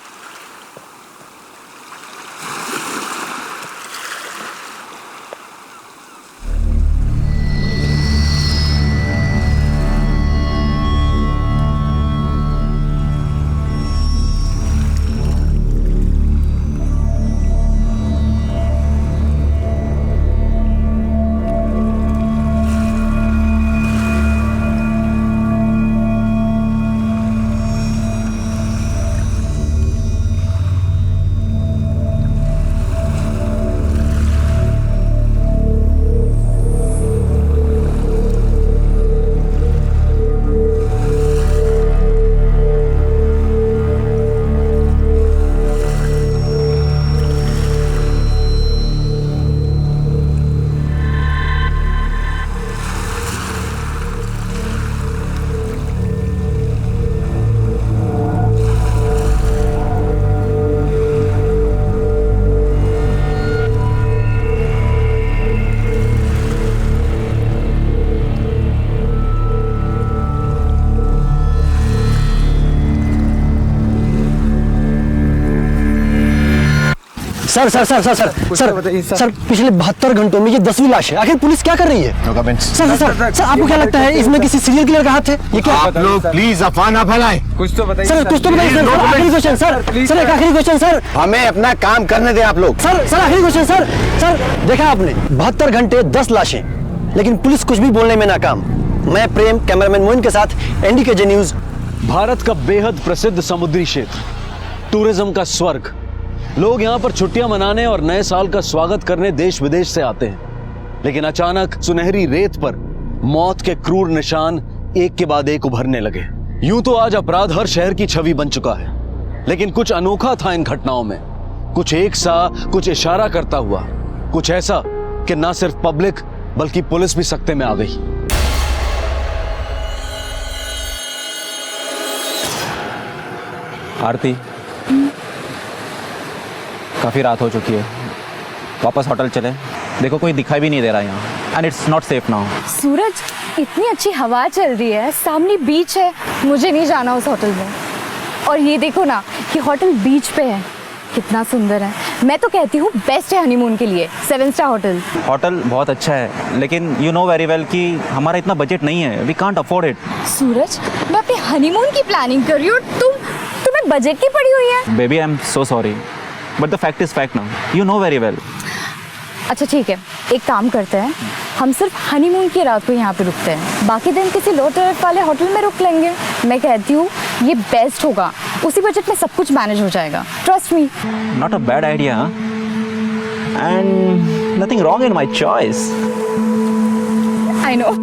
Sir sir sir sir sir sir sir पिछले 72 घंटों में ये 10वीं लाश है। आखिर पुलिस क्या कर रही है? सर सर सर आपको क्या लगता है इसमें किसी सीरियल किलर का हाथ है? ये क्या? आप लोग प्लीज अफवाह ना फैलाएं। कुछ तो बताइए सर, कुछ तो बताइए सर। आखिरी क्वेश्चन सर, सर एक आखिरी क्वेश्चन सर। हमें अपना काम करने दें आप लोग। सर सर आखिरी क्वेश्चन सर। सर देखा आपने 72 घंटे 10 लाशें, लेकिन पुलिस कुछ भी बोलने में नाकाम। मैं प्रेम, कैमरामैन मोइन के साथ एनडीकेजे न्यूज। भारत का बेहद प्रसिद्ध समुद्री क्षेत्र, टूरिज्म का स्वर्ग। लोग यहाँ पर छुट्टियां मनाने और नए साल का स्वागत करने देश विदेश से आते हैं, लेकिन अचानक सुनहरी रेत पर मौत के क्रूर निशान एक के बाद एक उभरने लगे। यूं तो आज अपराध हर शहर की छवि बन चुका है, लेकिन कुछ अनोखा था इन घटनाओं में। कुछ एक सा, कुछ इशारा करता हुआ, कुछ ऐसा कि ना सिर्फ पब्लिक बल्कि पुलिस भी सकते में आ गई। आरती, काफ़ी रात हो चुकी है, वापस होटल चले। देखो कोई दिखाई भी नहीं दे रहा यहाँ, and it's not safe now. Suraj, इतनी अच्छी हवा चल रही है, सामने बीच है, मुझे नहीं जाना उस होटल में। और ये देखो ना कि होटल बीच पे है, कितना सुंदर है। मैं तो कहती हूँ बेस्ट है हनीमून के लिए, 7 स्टार होटल। होटल बहुत अच्छा है, लेकिन यू नो वेरी वेल कि हमारा इतना बजट नहीं है, वी कांट अफोर्ड इट। सूरज, मैं अपने हनीमून की प्लानिंग कर रही हूँ, तुम्हें बजट की पड़ी हुई है। Baby I am so sorry, but the fact is fact now, you know very well. अच्छा ठीक है, एक काम करते हैं, हम सिर्फ हनीमून की रात को यहाँ पे रुकते हैं, बाकी दिन किसी लो टैरिफ वाले होटल में रुक लेंगे। मैं कहती हूँ ये बेस्ट होगा, उसी बजट में सब कुछ मैनेज हो जाएगा, trust me. Not a bad idea and nothing wrong in my choice. I know.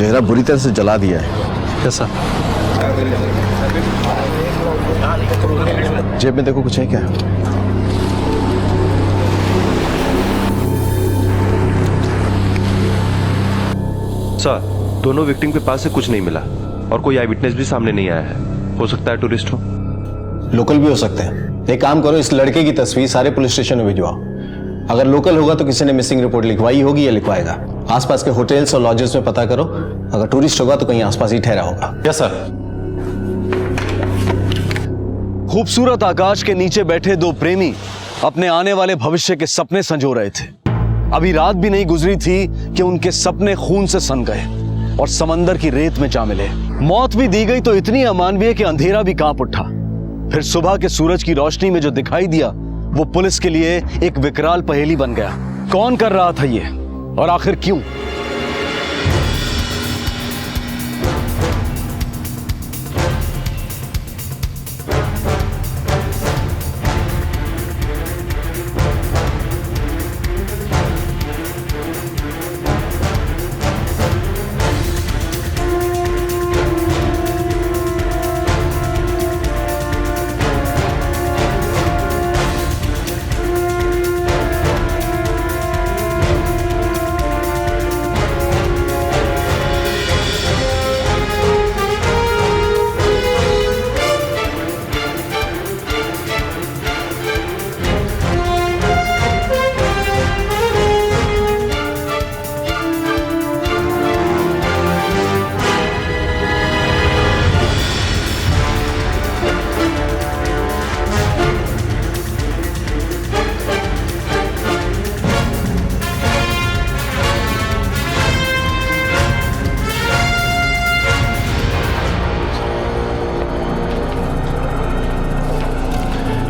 चेहरा बुरी तरह से जला दिया है। कैसा? जेब में देखो, कुछ है क्या? सर, दोनों विक्टिम के पास से कुछ नहीं मिला और कोई आई विटनेस भी सामने नहीं आया है। हो सकता है टूरिस्ट हो। लोकल भी हो सकते हैं। एक काम करो, इस लड़के की तस्वीर सारे पुलिस स्टेशन में भिजवाओ। अगर लोकल होगा तो किसी ने मिसिंग रिपोर्ट लिखवाई होगी या लिखवाएगा। आसपास के होटल्स और लॉजेस में पता करो। अगर टूरिस्ट होगा तो कहीं आसपास ही ठहरा होगा। Yes sir. खूबसूरत आकाश के नीचे बैठे दो प्रेमी अपने आने वाले भविष्य के सपने संजो रहे थे। अभी रात भी नहीं गुजरी थी कि उनके सपने खून से सन गए और समंदर की रेत में जा मिले। मौत भी दी गई तो इतनी अमानवीय कि अंधेरा भी कांप उठा। फिर सुबह के सूरज की रोशनी में जो दिखाई दिया वो पुलिस के लिए एक विकराल पहेली बन गया। कौन कर रहा था ये और आखिर क्यों?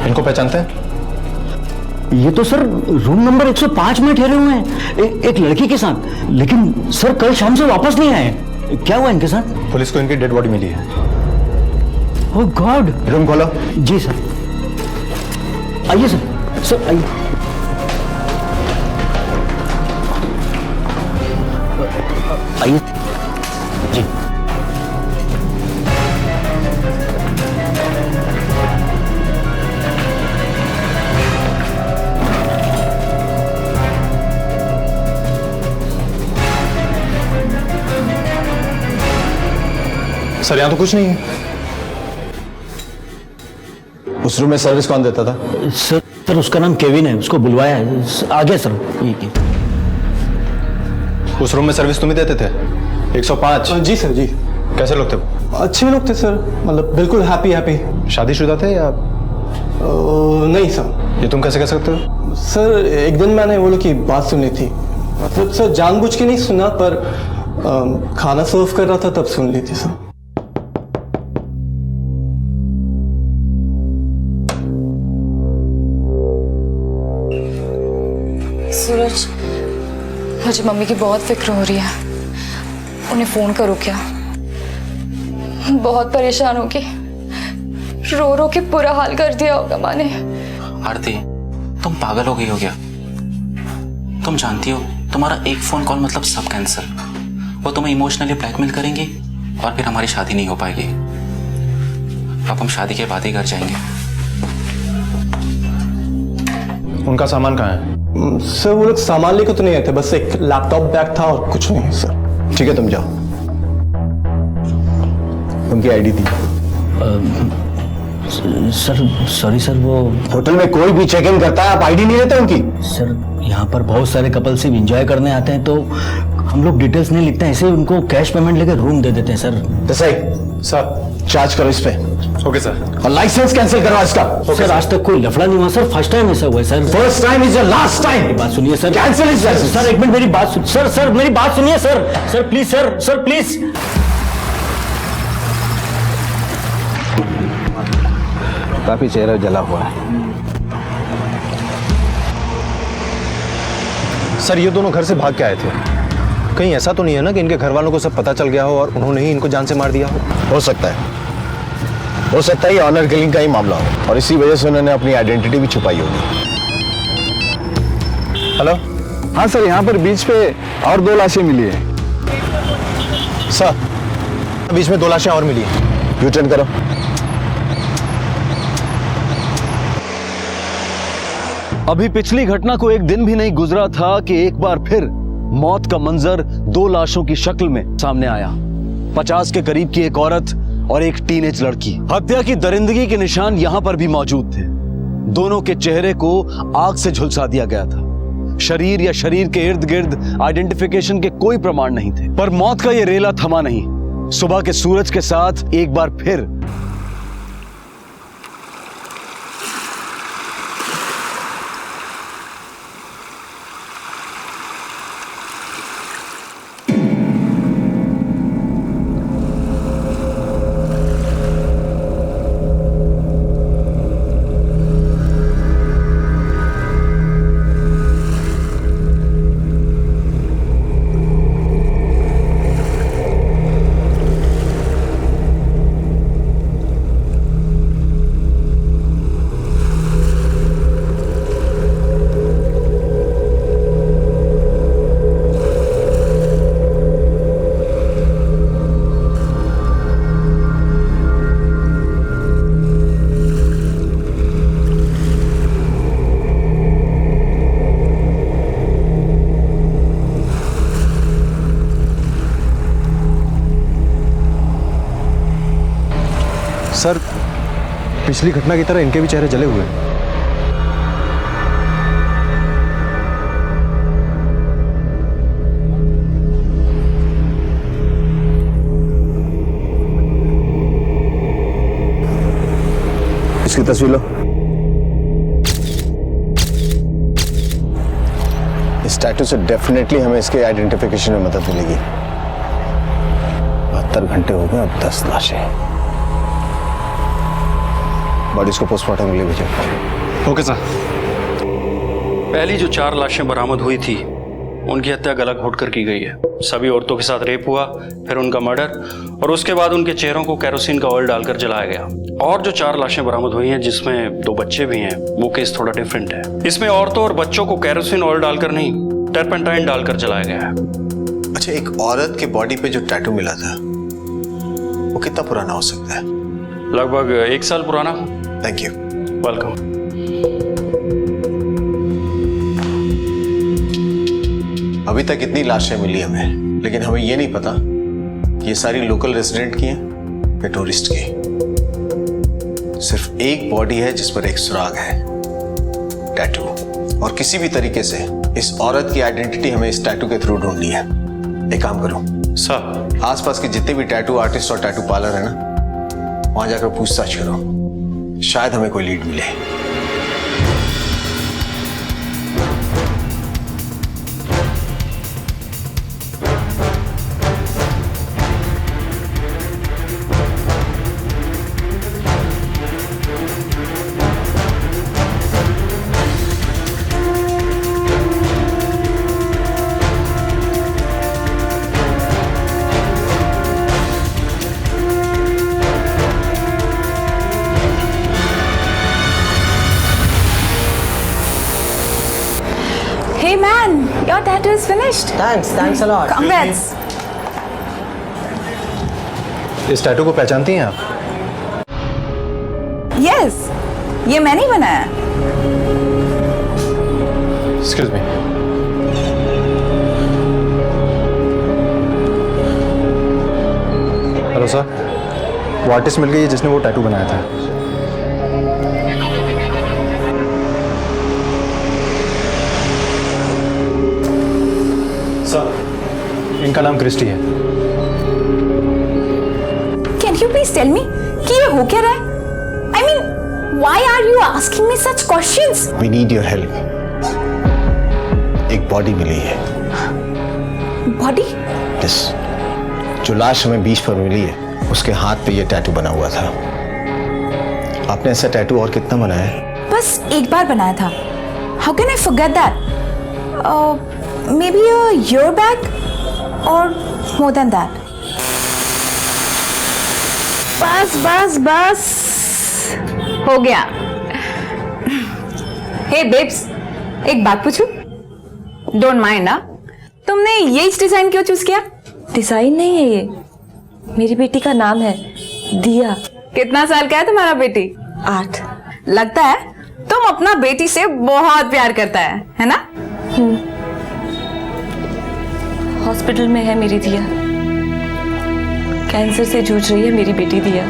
इनको पहचानते हैं? ये तो सर रूम नंबर 105 में ठहरे हुए हैं एक लड़की के साथ। लेकिन सर कल शाम से वापस नहीं आए। क्या हुआ इनके साथ? पुलिस को इनकी डेड बॉडी मिली है। ओह गॉड। रूम खोलो। जी सर। आइए सर। सर आइए। आइए जी। सर यहाँ तो कुछ नहीं है। उस रूम में सर्विस कौन देता था? सर उसका नाम केविन है, उसको बुलवाया है। आ गया सर। ये उस रूम में सर्विस तुम ही देते थे? 105? जी सर जी। कैसे लोग थे वो? अच्छे लोग थे सर, मतलब बिल्कुल हैप्पी। शादीशुदा थे या? नहीं सर। ये तुम कैसे कह सकते हो? सर एक दिन मैंने वो लोग की बात सुनी थी। मतलब सर जानबूझ के नहीं सुना, पर खाना सर्व कर रहा था तब सुन ली थी सर। सूरज, मुझे मम्मी की बहुत फिक्र हो रही है। उन्हें फोन करो क्या? बहुत परेशान होगी। रो रो के बुरा हाल कर दिया होगा माँ ने। आरती, तुम पागल हो गई हो क्या? तुम जानती हो तुम्हारा एक फोन कॉल मतलब सब कैंसिल। वो तुम्हें इमोशनली ब्लैकमेल करेंगी और फिर हमारी शादी नहीं हो पाएगी। अब हम शादी के बाद ही घर जाएंगे। उनका सामान कहाँ है? सर वो लोग सामान लेकर तो नहीं आए थे, बस एक लैपटॉप बैग था और कुछ नहीं सर। ठीक है तुम जाओ। उनकी आईडी थी? सर सॉरी सर, वो होटल में कोई भी चेक इन करता है, आप आईडी नहीं लेते उनकी? सर यहाँ पर बहुत सारे कपल सिर्फ एंजॉय करने आते हैं तो हम लोग डिटेल्स नहीं लिखते हैं, ऐसे ही उनको कैश पेमेंट लेकर रूम दे देते हैं सर। देसाई सर चार्ज करो इस पे। Okay sir. और लाइसेंस कैंसिल करवा इसका। सर आज तक कोई लफड़ा नहीं हुआ सर, फर्स्ट टाइम ऐसा हुआ है sir. First time is your last time. बात सुनिए sir. Cancel is licence. Sir एक मिनट मेरी बात सुन। सर मेरी बात सुनिए sir. Sir please sir please. काफी चेहरा जला हुआ है। सर ये दोनों घर से भाग के आए थे, कहीं ऐसा तो नहीं है ना कि इनके घर वालों को सब पता चल गया हो और उन्होंने ही इनको जान से मार दिया हो? हो सकता है ये ऑनर किलिंग का ही मामला हो और इसी वजह से उन्होंने अपनी आइडेंटिटी भी छुपाई होगी। हेलो। हाँ सर, यहाँ पर बीच पे और 2 लाशें मिली है। सर, बीच में 2 लाशें और मिली हैं। यू टर्न करो। अभी पिछली घटना को एक दिन भी नहीं गुजरा था कि एक बार फिर मौत का मंजर 2 लाशों की शक्ल में सामने आया। 50 के करीब की एक औरत और एक टीनेज लड़की। हत्या की दरिंदगी के निशान यहां पर भी मौजूद थे। दोनों के चेहरे को आग से झुलसा दिया गया था। शरीर या शरीर के इर्द गिर्द आइडेंटिफिकेशन के कोई प्रमाण नहीं थे। पर मौत का यह रेला थमा नहीं। सुबह के सूरज के साथ एक बार फिर सर, पिछली घटना की तरह इनके भी चेहरे जले हुए हैं। इसकी तस्वीर लो। इस टैटू से डेफिनेटली हमें इसके आइडेंटिफिकेशन में मदद मिलेगी। 72 घंटे हो गए, अब 10 लाशें। बॉडीज को पोस्टमार्टम के लिए भेजो। Okay sir. पहली जो 4 लाशें बरामद हुई थी उनकी हत्या गला घोटकर की गई है। सभी औरतों के साथ रेप हुआ, फिर उनका मर्डर और उसके बाद उनके चेहरों को केरोसिन का ऑयल डालकर जलाया गया। और जो 4 लाशें बरामद हुई हैं जिसमें 2 बच्चे भी हैं, वो केस थोड़ा डिफरेंट है। इसमें औरतों और बच्चों को केरोसिन ऑयल डालकर नहीं, टर्पेंटाइन डालकर जलाया गया है। अच्छा, एक औरत के बॉडी पे जो टैटू मिला था वो कितना पुराना हो सकता है? लगभग 1 साल पुराना। Thank you. वेलकम। अभी तक इतनी लाशें मिली हमें, लेकिन हमें ये नहीं पता कि ये सारी लोकल रेजिडेंट की हैं या टूरिस्ट की। सिर्फ एक बॉडी है जिस पर एक सुराग है, टैटू। और किसी भी तरीके से इस औरत की आइडेंटिटी हमें इस टैटू के थ्रू ढूंढनी है। एक काम करो सर, आसपास के जितने भी टैटू आर्टिस्ट और टैटू पार्लर है ना, वहां जाकर पूछताछ करो, शायद हमें कोई लीड मिले। Hey man, your tattoo is finished. Thanks a lot. Congrats. इस टैटू को पहचानती हैं आप? Yes, ये मैंने ही बनाया। Excuse me. हेलो सर, वो आर्टिस्ट मिल गई है जिसने वो टैटू बनाया था। सर, इनका नाम क्रिस्टी है। Can you please tell me कि ये हो क्या रहा है? I mean, why are you asking me such questions? We need your help. एक बॉडी मिली है। Body? Yes. जो लाश हमें बीच पर मिली है, उसके हाथ पे ये टैटू बना हुआ था। आपने ऐसा टैटू और कितना बनाया है? बस एक बार बनाया था। How can I forget that? Maybe a year back or more than that. बस हो गया। Hey babes, एक बात पूछूं? Don't mind ना? तुमने ये डिजाइन क्यों चूज किया? डिजाइन नहीं है ये, मेरी बेटी का नाम है दिया। कितना साल का है तुम्हारा बेटी? 8। लगता है तुम अपना बेटी से बहुत प्यार करता है ना? हॉस्पिटल में है मेरी दिया, कैंसर से जूझ रही है मेरी बेटी दिया।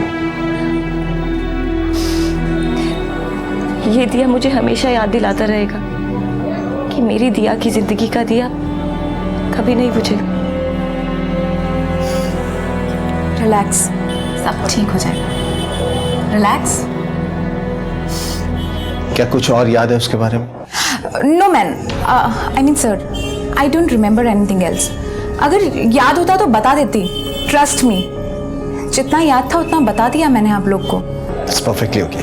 ये दिया मुझे हमेशा याद दिलाता रहेगा कि मेरी दिया की जिंदगी का दिया कभी नहीं बुझेगा। रिलैक्स, सब ठीक हो जाएगा। रिलैक्स। क्या कुछ और याद है उसके बारे में? No man, I mean sir, I don't remember anything else. अगर याद होता तो बता देती, ट्रस्ट मी। जितना याद था उतना बता दिया मैंने आप लोग को। It's perfectly okay.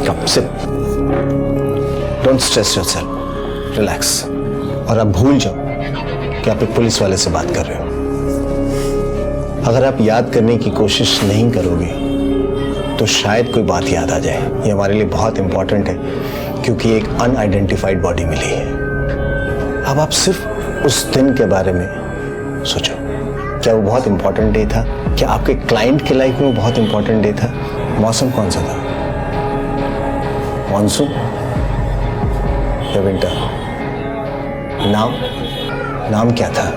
Come sit, don't stress yourself, relax. और अब भूल जाओ कि आप एक पुलिस वाले से बात कर रहे हो। अगर आप याद करने की कोशिश नहीं करोगे तो शायद कोई बात याद आ जाए। ये हमारे लिए बहुत इंपॉर्टेंट है क्योंकि एक अनआइडेंटिफाइड बॉडी मिली है। अब आप सिर्फ उस दिन के बारे में सोचो। क्या वो बहुत इंपॉर्टेंट डे था? क्या आपके क्लाइंट के लाइफ में वो बहुत इंपॉर्टेंट डे था? मौसम कौन सा था? मॉनसून या विंटर? नाम क्या था?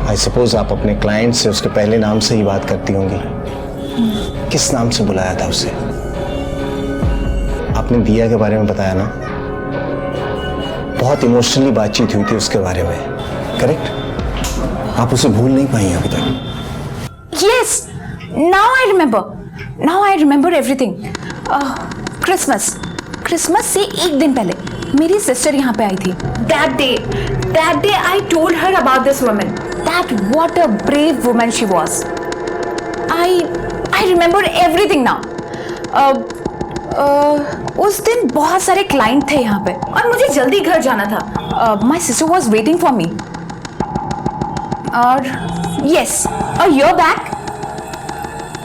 आई सपोज आप अपने क्लाइंट से उसके पहले नाम से ही बात करती होंगी। किस नाम से बुलाया था उसे? आपने दिया के बारे में बताया ना? बहुत इमोशनली बातचीत हुई थी उसके बारे में, करेक्ट? आप उसे भूल नहीं पाई अभी तक। Yes, now I remember everything. Christmas से एक दिन पहले मेरी सिस्टर यहाँ पे आई थी। That day I told her about this woman. That what a brave woman she was. I remember everything now. उस दिन बहुत सारे क्लाइंट थे यहाँ पे और मुझे जल्दी घर जाना था। My sister was waiting for me. और yes, a year back,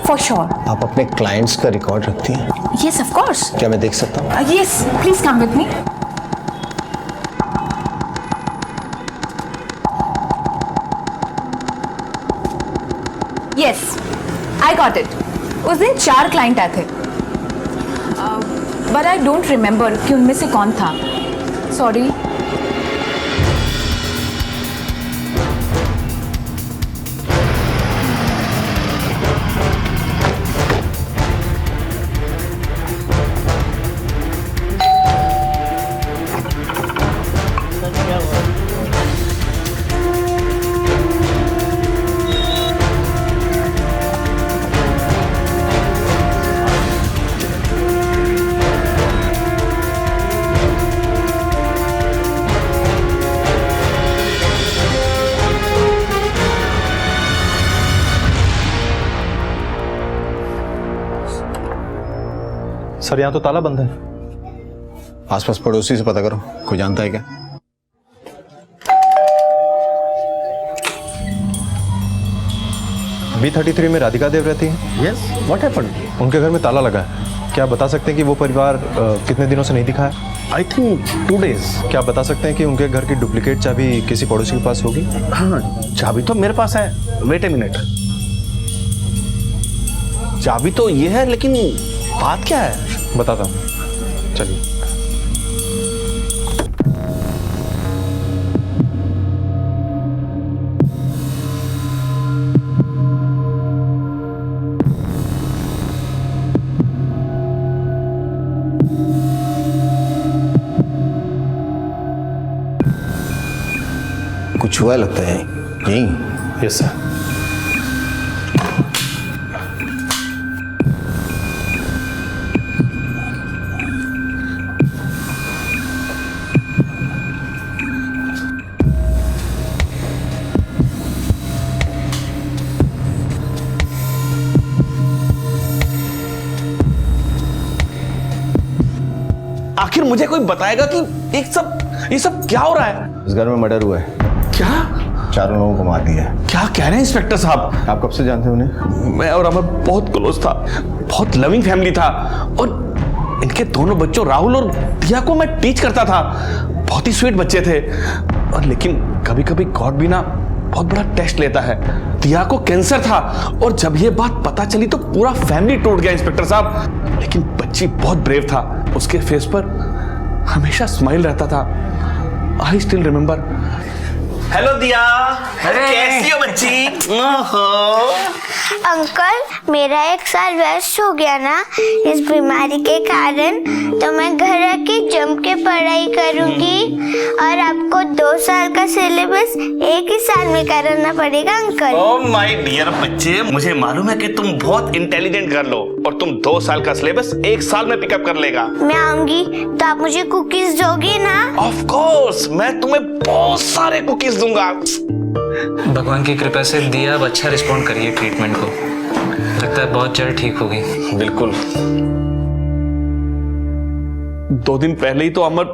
for sure. आप अपने क्लाइंट्स का रिकॉर्ड रखती हैं? Yes, of course. क्या मैं देख सकता हूँ? Yes, please come with me. Yes, I got it. उस दिन 4 क्लाइंट आए थे, but I don't remember कि उनमें से कौन था। Sorry. सर यहाँ तो ताला बंद है। आसपास पड़ोसी से पता करो, कोई जानता है क्या? B33 में राधिका देव रहती है। Yes, what happened? उनके घर में ताला लगा है। क्या आप बता सकते हैं कि वो परिवार कितने दिनों से नहीं दिखा है? I think 2 days। क्या आप बता सकते हैं कि उनके घर की डुप्लीकेट चाबी किसी पड़ोसी के पास होगी? हाँ, चाबी तो मेरे पास है। वेट ए मिनट, चाबी तो ये है, लेकिन बात क्या है? बताता हूँ, चलिए। कुछ हुआ लगता है यही। Yes sir. आखिर मुझे कोई बताएगा कि ये सब क्या हो रहा है? इस घर में मर्डर हुआ है। क्या? 4 लोगों को मार दिया है। क्या कह रहे हैं इंस्पेक्टर साहब? आप कब से जानते हैं उन्हें? मैं और अमर बहुत क्लोज था, बहुत लविंग फैमिली था, और इनके दोनों बच्चों राहुल और दिया को मैं टीच करता था। बहुत ही स्वीट बच्चे थे, और लेकिन कभी कभी गॉड भी ना बहुत बड़ा टेस्ट लेता है। दिया को कैंसर था और जब ये बात पता चली तो पूरा फैमिली टूट गया इंस्पेक्टर साहब। लेकिन बच्ची बहुत ब्रेव था, उसके फेस पर हमेशा स्माइल रहता था। I still remember. हेलो दिया, कैसी हो बच्ची? अंकल, मेरा 1 साल वेस्ट हो गया ना इस बीमारी के कारण, तो मैं घर आके जम के पढ़ाई करूंगी और आपको 2 साल का सिलेबस 1 ही साल में कराना पड़ेगा अंकल। ओह माय डियर बच्चे, मुझे मालूम है कि तुम बहुत इंटेलिजेंट गर्ल हो और तुम 2 साल का सिलेबस 1 साल में पिकअप कर लेगा। मैं आऊंगी तो आप मुझे कुकीज दोगे ना? ऑफ कोर्स, मैं तुम्हें बहुत सारे कुकीज दूंगा। भगवान की कृपा से दिया अब अच्छा रिस्पॉन्ड करिए ट्रीटमेंट को, लगता है बहुत जल्द ठीक होगी। बिल्कुल। 2 दिन पहले ही तो अमर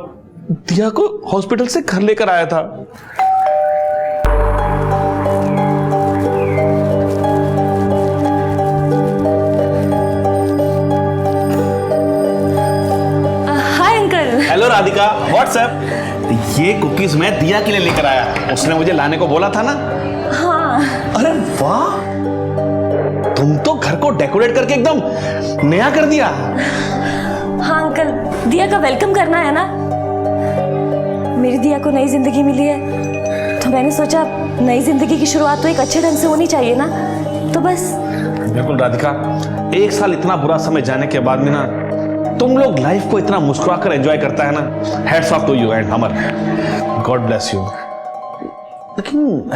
दिया को हॉस्पिटल से घर लेकर आया था। Hi uncle. Hello Radhika, WhatsApp. ये कुकीज मैं दिया के लिए लेकर आया, उसने मुझे लाने को बोला था ना। हाँ। अरे वाह, तुम तो घर को डेकोरेट करके एकदम नया कर दिया। हाँ अंकल, दिया का वेलकम करना है ना। मेरी दिया को नई जिंदगी मिली है तो मैंने सोचा नई जिंदगी की शुरुआत तो एक अच्छे ढंग से होनी चाहिए ना, तो बस। बिल्कुल राधिका, 1 साल इतना बुरा समय जाने के बाद में ना तुम लोग लाइफ को इतना मुस्कुरा कर एंजॉय करता है ना। Heads off to you and Amar, God bless you. लेकिन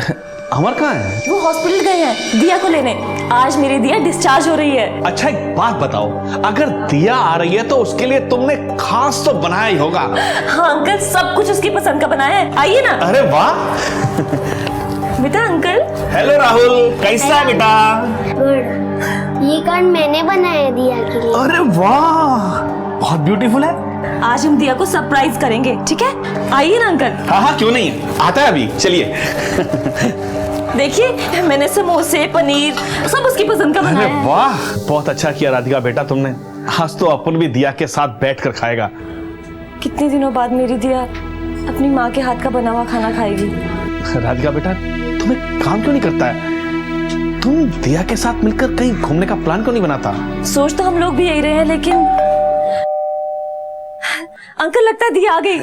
अमर कहाँ है? वो हॉस्पिटल गए हैं दिया को लेने। आज मेरी दिया डिस्चार्ज हो रही है। अच्छा एक बात बताओ, अगर दिया आ रही है तो उसके लिए तुमने खास तो बनाया ही होगा। हाँ अंकल, सब कुछ उसकी पसंद का बनाया है, आइए ना। अरे वाह। बेटा अंकल। हेलो राहुल, कैसा है बेटा? गुड। ये कार्ड मैंने बनाया दिया के लिए। अरे वाह, बहुत ब्यूटीफुल है। आज हम दिया को सरप्राइज करेंगे, ठीक है? आइए ना अंकल। हाँ हाँ, क्यों नहीं, आता है अभी, चलिए। देखिए मैंने समोसे पनीर सब उसकी पसंद का बनाया है। वाह, बहुत अच्छा किया राधिका बेटा तुमने। आज तो अपन भी दिया के साथ बैठकर खाएगा। कितने दिनों बाद मेरी दिया अपनी माँ के हाथ का बना हुआ खाना खाएगी। राधिका बेटा, तुम्हें काम क्यों नहीं करता है? तुम दिया के साथ मिलकर कहीं घूमने का प्लान क्यों नहीं बनाता? सोच तो हम लोग भी यही रहे हैं, लेकिन अंकल लगता है दिया आ गई।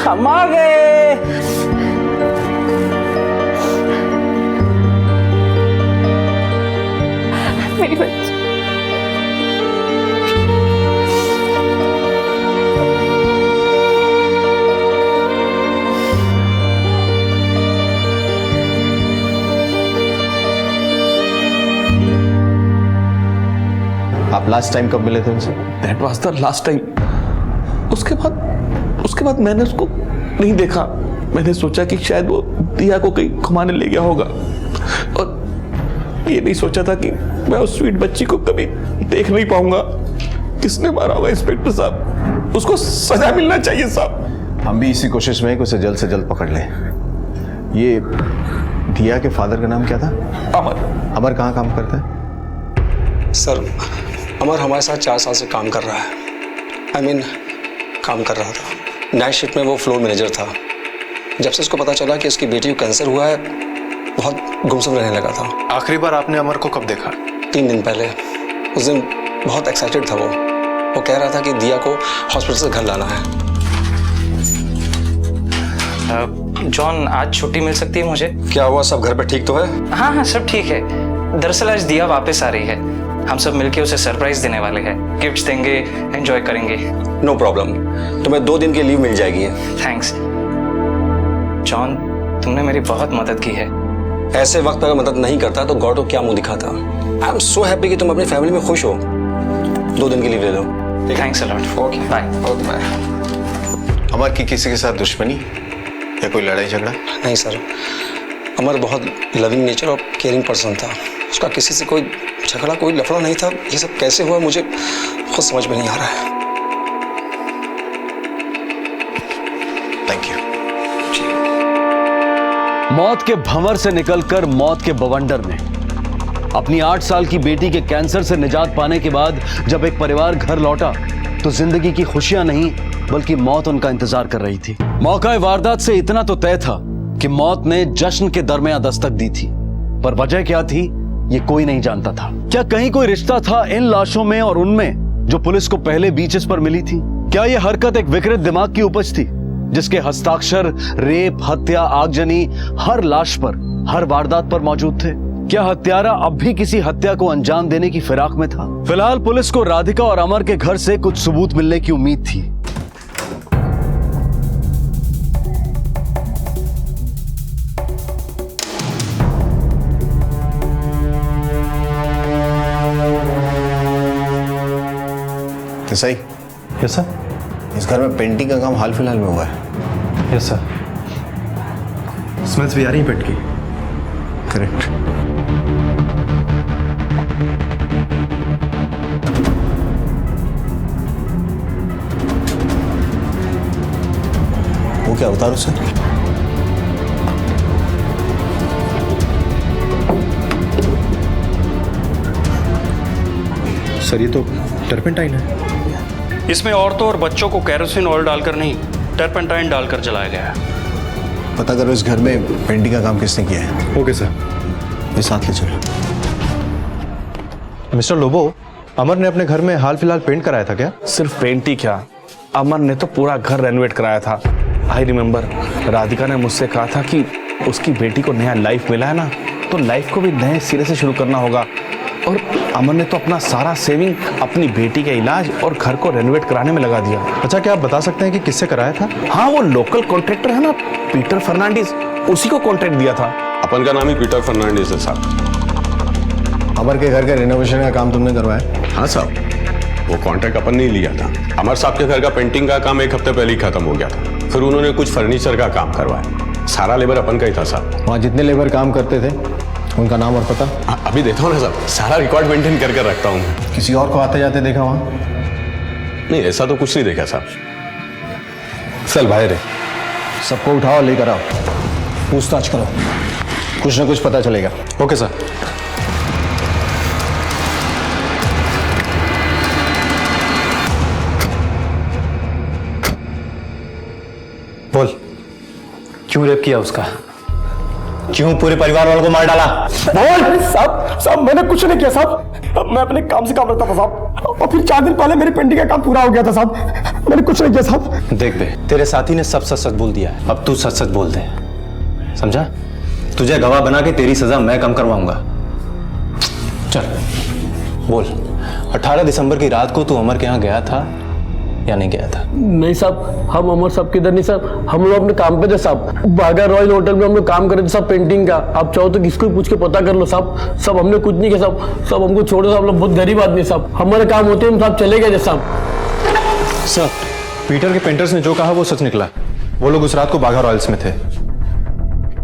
हम आ गए। मेरी बच्ची। आप लास्ट टाइम कब मिले थे उनसे? That was the last time. उसके बाद मैंने उसको नहीं देखा। मैंने सोचा कि शायद वो दिया को कहीं घुमाने ले गया होगा और ये नहीं सोचा था कि मैं उस स्वीट बच्ची को कभी देख नहीं पाऊंगा। किसने मारा होगा इंस्पेक्टर साहब? उसको सजा मिलना चाहिए साहब। हम भी इसी कोशिश में उसे जल्द से जल्द पकड़ लें। ये दिया के फादर का नाम क्या था? अमर। अमर कहाँ काम करता है? सर, अमर हमारे साथ 4 साल से काम कर रहा है। काम कर रहा था। नाइट शिफ्ट में वो फ्लोर मैनेजर था। जब से उसको पता चला कि उसकी बेटी को कैंसर हुआ है, बहुत गुमसुम रहने लगा था। आखिरी बार आपने अमर को कब देखा? 3 दिन पहले। उस दिन बहुत एक्साइटेड था वो कह रहा था कि दिया को हॉस्पिटल से घर लाना है। जॉन, आज छुट्टी मिल सकती है मुझे? क्या हुआ, सब घर पे ठीक तो है? हाँ हाँ, सब ठीक है। दरअसल आज दिया वापस आ रही है, हम सब मिलके उसे सरप्राइज देने वाले हैं। गिफ्ट्स देंगे, एंजॉय करेंगे। नो प्रॉब्लम, तुम्हें 2 दिन की लीव मिल जाएगी। थैंक्स जॉन, तुमने मेरी बहुत मदद की है। ऐसे वक्त अगर मदद नहीं करता तो गॉड को क्या मुंह दिखाता। आई एम सो हैप्पी कि तुम अपनी फैमिली में खुश हो। 2 दिन की लीव ले लो। Thanks a lot. Okay bye. Okay bye. Amar की किसी के साथ दुश्मनी या कोई लड़ाई झगड़ा? नहीं सर, अमर बहुत लविंग नेचर और केयरिंग पर्सन था। उसका किसी से कोई झगड़ा, कोई लफड़ा नहीं था। ये सब कैसे हुआ मुझे खुद समझ में नहीं आ रहा है। Thank you. मौत के भंवर से निकलकर मौत के बवंडर में अपनी 8 साल की बेटी के कैंसर से निजात पाने के बाद जब एक परिवार घर लौटा तो तो जिंदगी की खुशियां नहीं बल्कि मौत उनका इंतजार कर रही थी। मौका वारदात से इतना तो तय था कि मौत ने जश्न के दरमियान दस्तक दी थी, पर वजह क्या थी ये कोई नहीं जानता था। क्या कहीं कोई रिश्ता था इन लाशों में और उनमें जो पुलिस को पहले बीचेस पर मिली थी? क्या यह हरकत एक विकृत दिमाग की उपज थी जिसके हस्ताक्षर रेप, हत्या, आगजनी हर लाश पर, हर वारदात पर मौजूद थे? क्या हत्यारा अब भी किसी हत्या को अंजाम देने की फिराक में था? फिलहाल पुलिस को राधिका और अमर के घर से कुछ सबूत मिलने की उम्मीद थी। सही। Yes sir. इस घर में पेंटिंग का काम हाल फिलहाल में हुआ है। Yes sir. स्मेल्स भी आ रही है पेंट की। करेक्ट। वो क्या उतारो सर? सर ये तो टर्पेंटाइन है। इसमें औरतों और बच्चों को केरोसिन ऑयल डालकर नहीं, टर्पेंटाइन डालकर जलाया गया है। पता करो इस घर में पेंटिंग का काम किसने किया है। Okay sir. ये साथ ले चलो। मिस्टर लोबो, अमर ने अपने घर में हाल फिलहाल पेंट कराया था क्या? सिर्फ पेंट ही क्या, अमर ने तो पूरा घर रेनोवेट कराया था। आई रिमेम्बर, राधिका ने मुझसे कहा था कि उसकी बेटी को नया लाइफ मिला है ना, तो लाइफ को भी नए सिरे से शुरू करना होगा। और अमर ने तो अपना सारा सेविंग अपनी बेटी के इलाज और घर को रेनोवेट कराने में लगा दिया। अच्छा, क्या आप बता सकते हैं कि किससे कराया था? हाँ, वो लोकल कॉन्ट्रैक्टर है ना, पीटर फर्नांडिस, उसी को कॉन्ट्रैक्ट दिया था। अपन का नाम ही पीटर फर्नांडिस है साहब। अमर के घर के रेनोवेशन का काम तुमने करवाया? हाँ साहब, वो कॉन्ट्रैक्ट अपन ने ही लिया था। अमर साहब के घर का पेंटिंग का काम 1 हफ्ते पहले ही खत्म हो गया था। फिर उन्होंने कुछ फर्नीचर का काम करवाया। सारा लेबर अपन का ही था साहब। वहाँ जितने लेबर काम करते थे उनका नाम और पता? अभी देता हूँ ना साहब, सारा रिकॉर्ड मेंटेन करके रखता हूँ। किसी और को आते जाते देखा वहाँ? नहीं, ऐसा तो कुछ नहीं देखा साहब। चल बाहर है, सबको उठाओ, लेकर आओ, पूछताछ करो, कुछ ना कुछ पता चलेगा। Okay sir. बोल, क्यों रेप किया उसका? क्यों पूरे परिवार वालों को मार डाला? बोल। साहब मैंने कुछ नहीं किया साहब, मैं अपने काम से काम रखता था साहब, और फिर 4 दिन पहले मेरी पेंटिंग का काम पूरा हो गया था साहब, मैंने कुछ नहीं किया साहब। देख बे, तेरे साथी ने सब सच सच बोल दिया है, अब तू सच सच बोल दे, समझा? तुझे गवाह बना के तेरी सजा मैं कम करवाऊंगा। चल बोल, 18 दिसंबर की रात को तू अमर के यहाँ गया था या नहीं गया था? नहीं साहब, हम अमर साहब किधर नहीं साहब, हम लोग अपने काम पे थे साहब। बागा रॉयल होटल में हम लोग काम कर रहे थे साहब पेंटिंग का। आप चाहो तो किसको पूछ के पता कर लो साहब। सब हमने कुछ नहीं किया साहब, सब हमको छोड़ो साहब, लोग बहुत गरीब आदमी साहब, हमारे काम होते हम साहब चले गए थे साहब। सर, पीटर के पेंटर्स ने जो कहा वो सच निकला। वो लोग उस रात को बागा रॉयल्स में थे।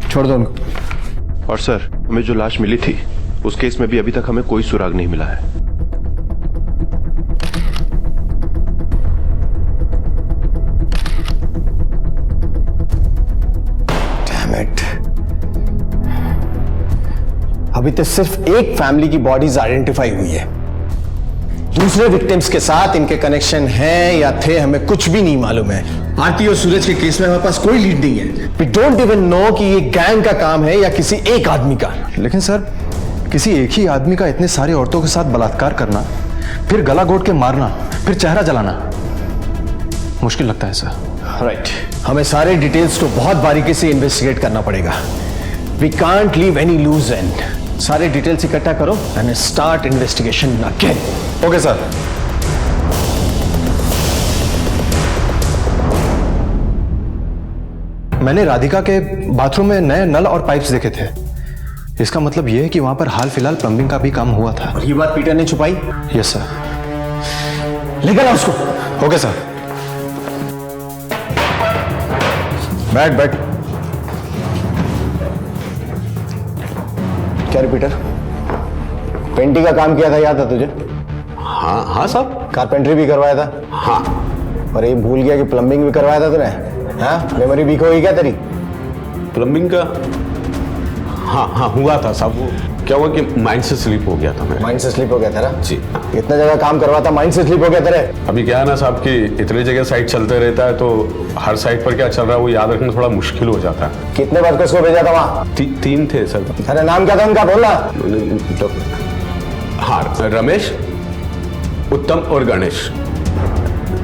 छोड़ दो उनको। और सर, हमें जो लाश मिली थी उस केस में भी अभी तक हमें कोई सुराग नहीं मिला है। अभी तो सिर्फ एक फैमिली की बॉडीज आइडेंटिफाई हुई है, दूसरे विक्टिम्स के साथ इनके कनेक्शन है या थे हमें कुछ भी नहीं मालूम है। आरती और सूरज के केस में हमारे पास कोई लीड नहीं है। वी डोंट इवन नो कि ये गैंग का काम है या किसी एक आदमी का। लेकिन सर, किसी एक ही आदमी का इतने सारी औरतों के साथ बलात्कार करना, फिर गला घोट के मारना, फिर चेहरा जलाना, मुश्किल लगता है सर। राइट, हमें सारे डिटेल्स को बहुत बारीकी से इन्वेस्टिगेट करना पड़ेगा। We can't leave any loose end. सारे डिटेल्स इकट्ठा करो and start investigation again. Okay sir. मैंने राधिका के बाथरूम में नए नल और पाइप्स देखे थे। इसका मतलब यह है कि वहां पर हाल फिलहाल प्लम्बिंग का भी काम हुआ था। और ये बात पीटर ने छुपाई? Yes sir. लेकर आओ उसको। Okay sir. बैठ। क्या रे पीटर, पेंटिंग का काम किया था, याद था तुझे? हाँ साहब। कारपेंटरी भी करवाया था? हाँ। और ये भूल गया कि प्लम्बिंग भी करवाया था तूने? हाँ, मेमोरी वीक होगी क्या तेरी? प्लम्बिंग का हाँ हुआ था साहब। वो क्या हुआ कि माइंड से स्लिप हो गया था मेरा। माइंड से स्लिप हो गया था ना? जी। इतने जगह काम करवाता, माइंड से स्लिप हो गया तेरे? अभी क्या है ना साहब कि इतने जगह साइट चलते रहता है तो हर साइट पर क्या चल रहा है वो याद रखना थोड़ा मुश्किल हो जाता है। कितने वर्कर्स को भेजा था वहाँ? 3 थे सर। अरे नाम क्या था उनका, बोलना। हाँ, रमेश, उत्तम और गणेश।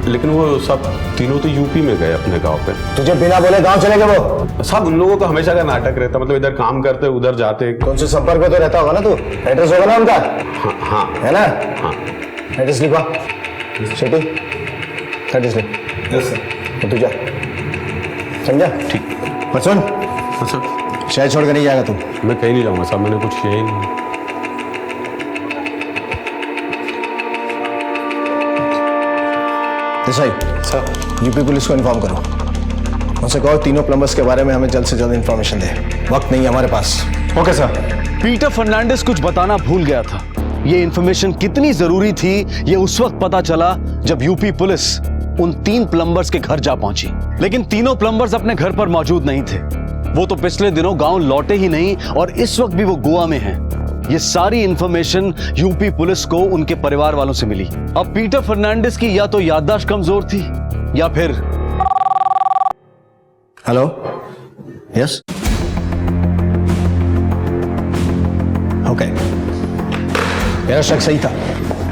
लेकिन वो सब तीनों तो यूपी में गए अपने गांव पे। तुझे बिना बोले गांव चले गए वो? साहब उन लोगों का हमेशा का नाटक रहता, मतलब इधर काम करते उधर जाते। कौन से संपर्क में तो रहता होगा ना तू? एड्रेस होगा ना उनका? हाँ हाँ है ना? हाँ। एड्रेस लिखवा शेटी, एड्रेस लिख। Yes sir. तू जा, समझा? ठीक। पर सुन सर, शहर छोड़ कर नहीं जाएगा तू? मैं कहीं नहीं जाऊंगा साहब, मैंने कुछ किया ही नहीं। देसाई सर, यूपी पुलिस को इन्फॉर्म करो, उनसे कहो तीनों प्लम्बर्स के बारे में हमें जल्द से जल्द इन्फॉर्मेशन दे। वक्त नहीं है हमारे पास। Okay sir. पीटर फर्नांडिस कुछ बताना भूल गया था। ये इन्फॉर्मेशन कितनी जरूरी थी ये उस वक्त पता चला जब यूपी पुलिस उन 3 प्लम्बर्स के घर जा पहुंची। लेकिन तीनों प्लम्बर्स अपने घर पर मौजूद नहीं थे। वो तो पिछले दिनों गांव लौटे ही नहीं और इस वक्त भी वो गोवा में हैं। ये सारी इंफॉर्मेशन यूपी पुलिस को उनके परिवार वालों से मिली। अब पीटर फर्नांडिस की या तो याददाश्त कमजोर थी या फिर। Hello, yes, okay. मेरा शक सही था।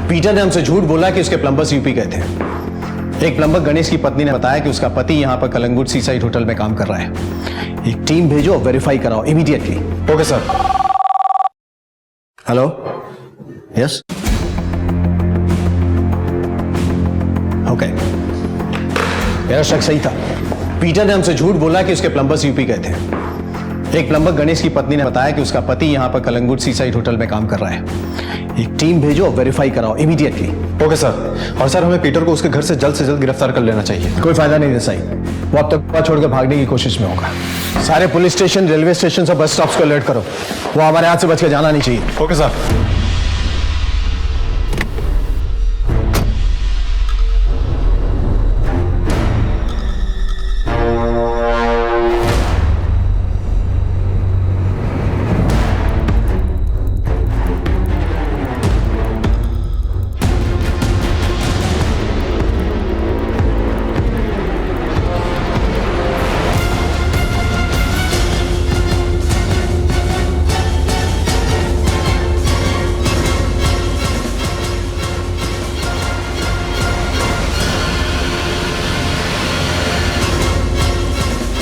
पीटर ने हमसे झूठ बोला कि उसके प्लम्बर्स यूपी गए थे। एक प्लम्बर गणेश की पत्नी ने बताया कि उसका पति यहां पर कलंगुट सीसाइड होटल में काम कर रहा है। एक टीम भेजो, वेरीफाई कराओ immediately. Okay sir. Hello, yes, okay. मेरा शक सही था। पीटर ने हमसे झूठ बोला कि उसके प्लम्बर्स यूपी गए थे। एक प्लम्बर गणेश की पत्नी ने बताया कि उसका पति यहां पर कलंगुट सीसाइड होटल में काम कर रहा है। एक टीम भेजो, वेरीफाई कराओ इमीडिएटली। Okay sir. और सर हमें पीटर को उसके घर से जल्द गिरफ्तार कर लेना चाहिए। कोई फायदा नहीं देसाई, वो अब तक छोड़ के भागने की कोशिश में होगा। सारे पुलिस स्टेशन, रेलवे स्टेशन, सब बस स्टॉप्स को अलर्ट करो। वो हमारे हाथ से बच के जाना नहीं चाहिए। Okay sir.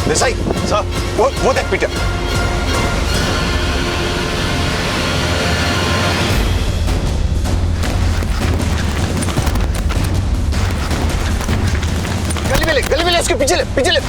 देसाई सर, वो देख पीटर। गली में ले, उसके पीछे ले।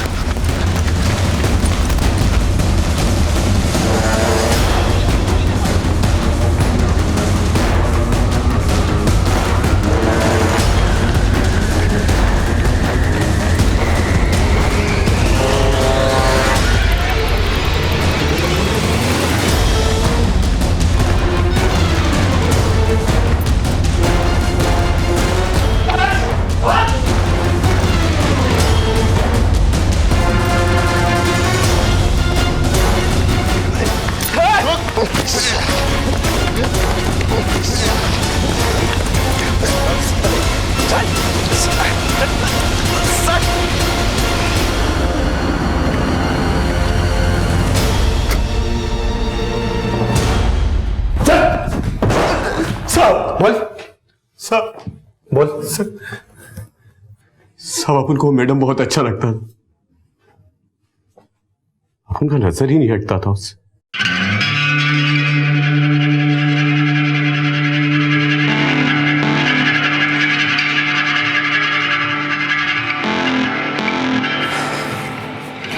बोल सर। सब अपन को मैडम बहुत अच्छा लगता था, अपन का नजर ही नहीं हटता था उससे।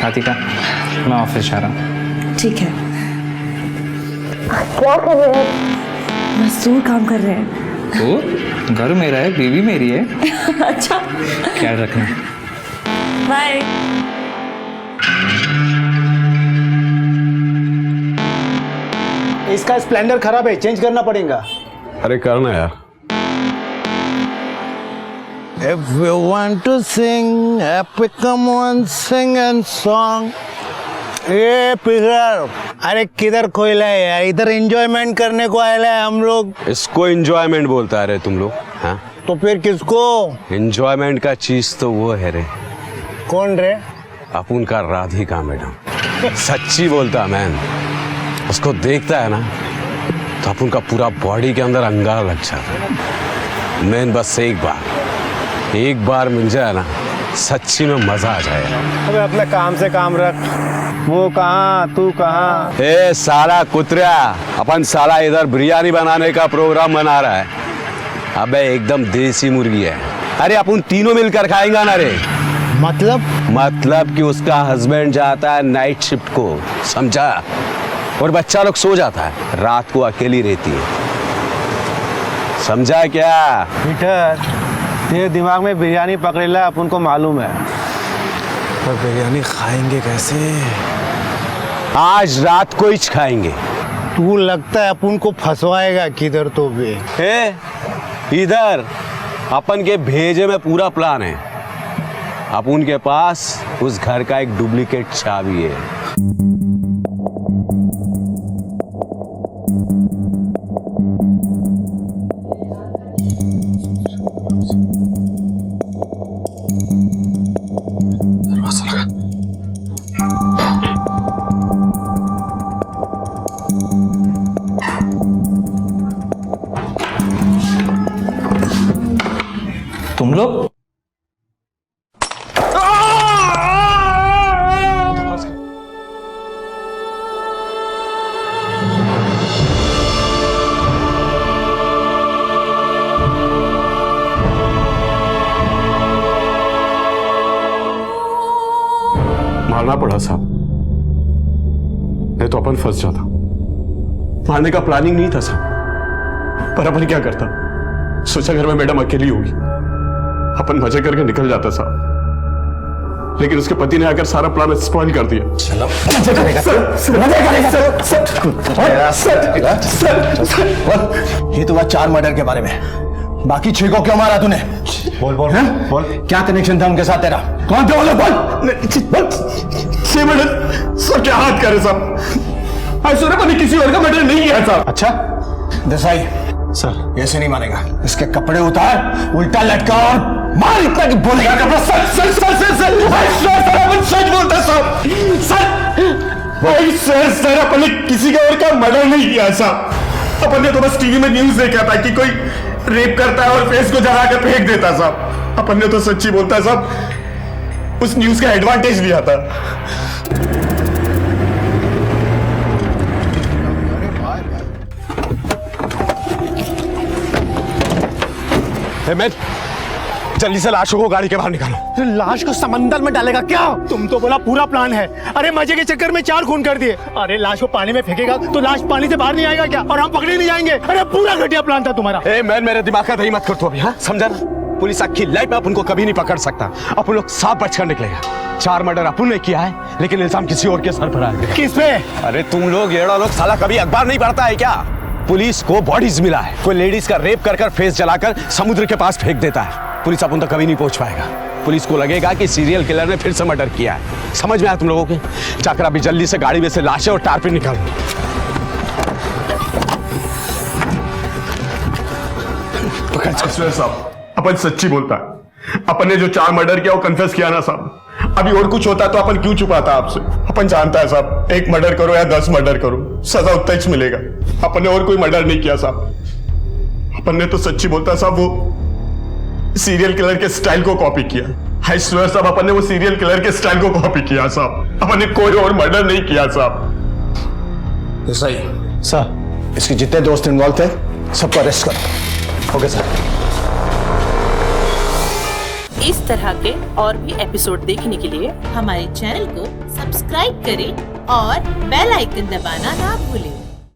राधिका, मैं ऑफिस जा रहा हूँ। ठीक है। क्या कर रहे हैं? मजदूर काम कर रहे हैं। तो घर मेरा है, बीवी मेरी है। अच्छा, ख्याल रखना। बाय। इसका स्प्लेंडर खराब है, चेंज करना पड़ेगा। अरे करना यार। If you want to sing, happy come on, sing and song. Hey, Peter, अरे किधर खोला है यार, इधर एंजॉयमेंट करने को आया है हम लोग। इसको एंजॉयमेंट बोलता है रे तुम लोग? हाँ तो फिर किसको? एंजॉयमेंट का चीज तो वो है रे। कौन रे? अपुन का राधिका मैडम। सच्ची बोलता मैन, उसको देखता है ना तो अपुन का पूरा बॉडी के अंदर अंगार लग जाता है। मैन बस एक बार मिल जाए ना, सच्ची में मजा आ जाए। अबे अपने काम से काम रख। वो कहाँ, तू कहाँ? ए साला कुतरा, अपन साला इधर बिरयानी बनाने का प्रोग्राम बना रहा है। अबे एकदम देसी मुर्गी है। अरे अपन तीनों मिलकर खाएंगे ना रे। मतलब कि उसका हस्बैंड जाता है नाइट शिफ्ट को, समझा? और बच्चा लोग सो जाता है, रात को अकेली रहती है, समझा क्या? पीटर, तेरे दिमाग में बिरयानी पकड़ेला अपन को मालूम है, पर बिरयानी खाएंगे कैसे? आज रात को ही खाएंगे। तू लगता है अपन को फंसवाएगा किधर तो भी। इधर अपन के भेजे में पूरा प्लान है। अपन के पास उस घर का एक डुप्लीकेट चाबी है। तुम लोग मारना पड़ा साहब, नहीं तो अपन फंस जाता। मारने का प्लानिंग नहीं था साहब, पर अपन क्या करता? सोचा घर में मैडम अकेली होगी, अपन मजे करके निकल जाता साहब, लेकिन उसके पति ने आकर सारा प्लान स्पॉइल कर दिया। चलो मजे करेगा ये तो बात 4 मर्डर के बारे में, बाकी 6 को क्यों मारा तूने? बोल बोल बोल, क्या कनेक्शन था उनके साथ तेरा? कौन थे वो लोग? बोल। 6 मर्डर सर, क्या हाथ करे साहब? ऐसा पता किसी और का मर्डर नहीं किया साहब। अच्छा देसाई सर, ऐसे नहीं मारेगा, इसके कपड़े उतार, उल्टा लटका और मार इतना कि बोलेगा कपड़ा। सर सच बोलता साहब। सर अपन ने किसी का और का मर्डर नहीं किया साहब। अपन ने तो बस टीवी में न्यूज देखा था कि कोई रेप करता है और फेस को जलाकर फेंक देता साहब। अपन ने तो सच्ची बोलता है साहब, उस न्यूज का एडवांटेज लिया था। जल्दी से लाशों को गाड़ी के बाहर निकालो। लाश को समंदर में डालेगा क्या? तुम तो बोला पूरा प्लान है। अरे मजे के चक्कर में 4 खून कर दिए। अरे लाश को पानी में फेंकेगा तो लाश पानी से बाहर नहीं आएगा क्या? और हम पकड़े नहीं जाएंगे? अरे पूरा घटिया प्लान था तुम्हारा। मैं मेरे दिमाग का दही मत कर तू अभी, हाँ समझा ना? पुलिस आखिर लाइफ में अपन को कभी नहीं पकड़ सकता। अपन लोग साफ बचकर निकलेगा। 4 मर्डर अपन ने किया है, लेकिन इल्जाम किसी और के सर पर आएगा। किस पे? अरे तुम लोग येड़ा लोग साला कभी अखबार नहीं पढ़ता है क्या? पुलिस को बॉडीज मिला है, कोई लेडीज का रेप कर फेस जलाकर समुद्र के पास फेंक देता है। पुलिस अपन तक कभी नहीं पहुंच पाएगा। पुलिस को लगेगा कि सीरियल किलर ने फिर से मर्डर किया है। समझ में आया तुम लोगों के? जाकर अभी जल्दी से गाड़ी में से लाशें और टारपिन निकालो। साहब अपन सच्ची बोलता है। अपन ने जो 4 मर्डर किया वो कन्फेस किया ना साहब। अभी और कुछ होता तो अपन क्यों छुपाता आपसे? अपन जानता है साहब, 1 मर्डर करो या 10 मर्डर करो, सजा उतना ही मिलेगा। अपन ने और कोई मर्डर नहीं किया साहब। अपन ने तो सच्ची बोलता साहब, वो सीरियल किलर के स्टाइल को कॉपी किया। आई स्वेयर साहब, अपन ने वो सीरियल किलर के स्टाइल को कॉपी किया साहब। अपन ने कोई और मर्डर नहीं किया साहब। सही सर, इसके जितने दोस्त इन्वॉल्व थे सबको अरेस्ट करो। Okay sir. इस तरह के और भी एपिसोड देखने के लिए हमारे चैनल को सब्सक्राइब करें और बेल आइकन दबाना ना भूलें।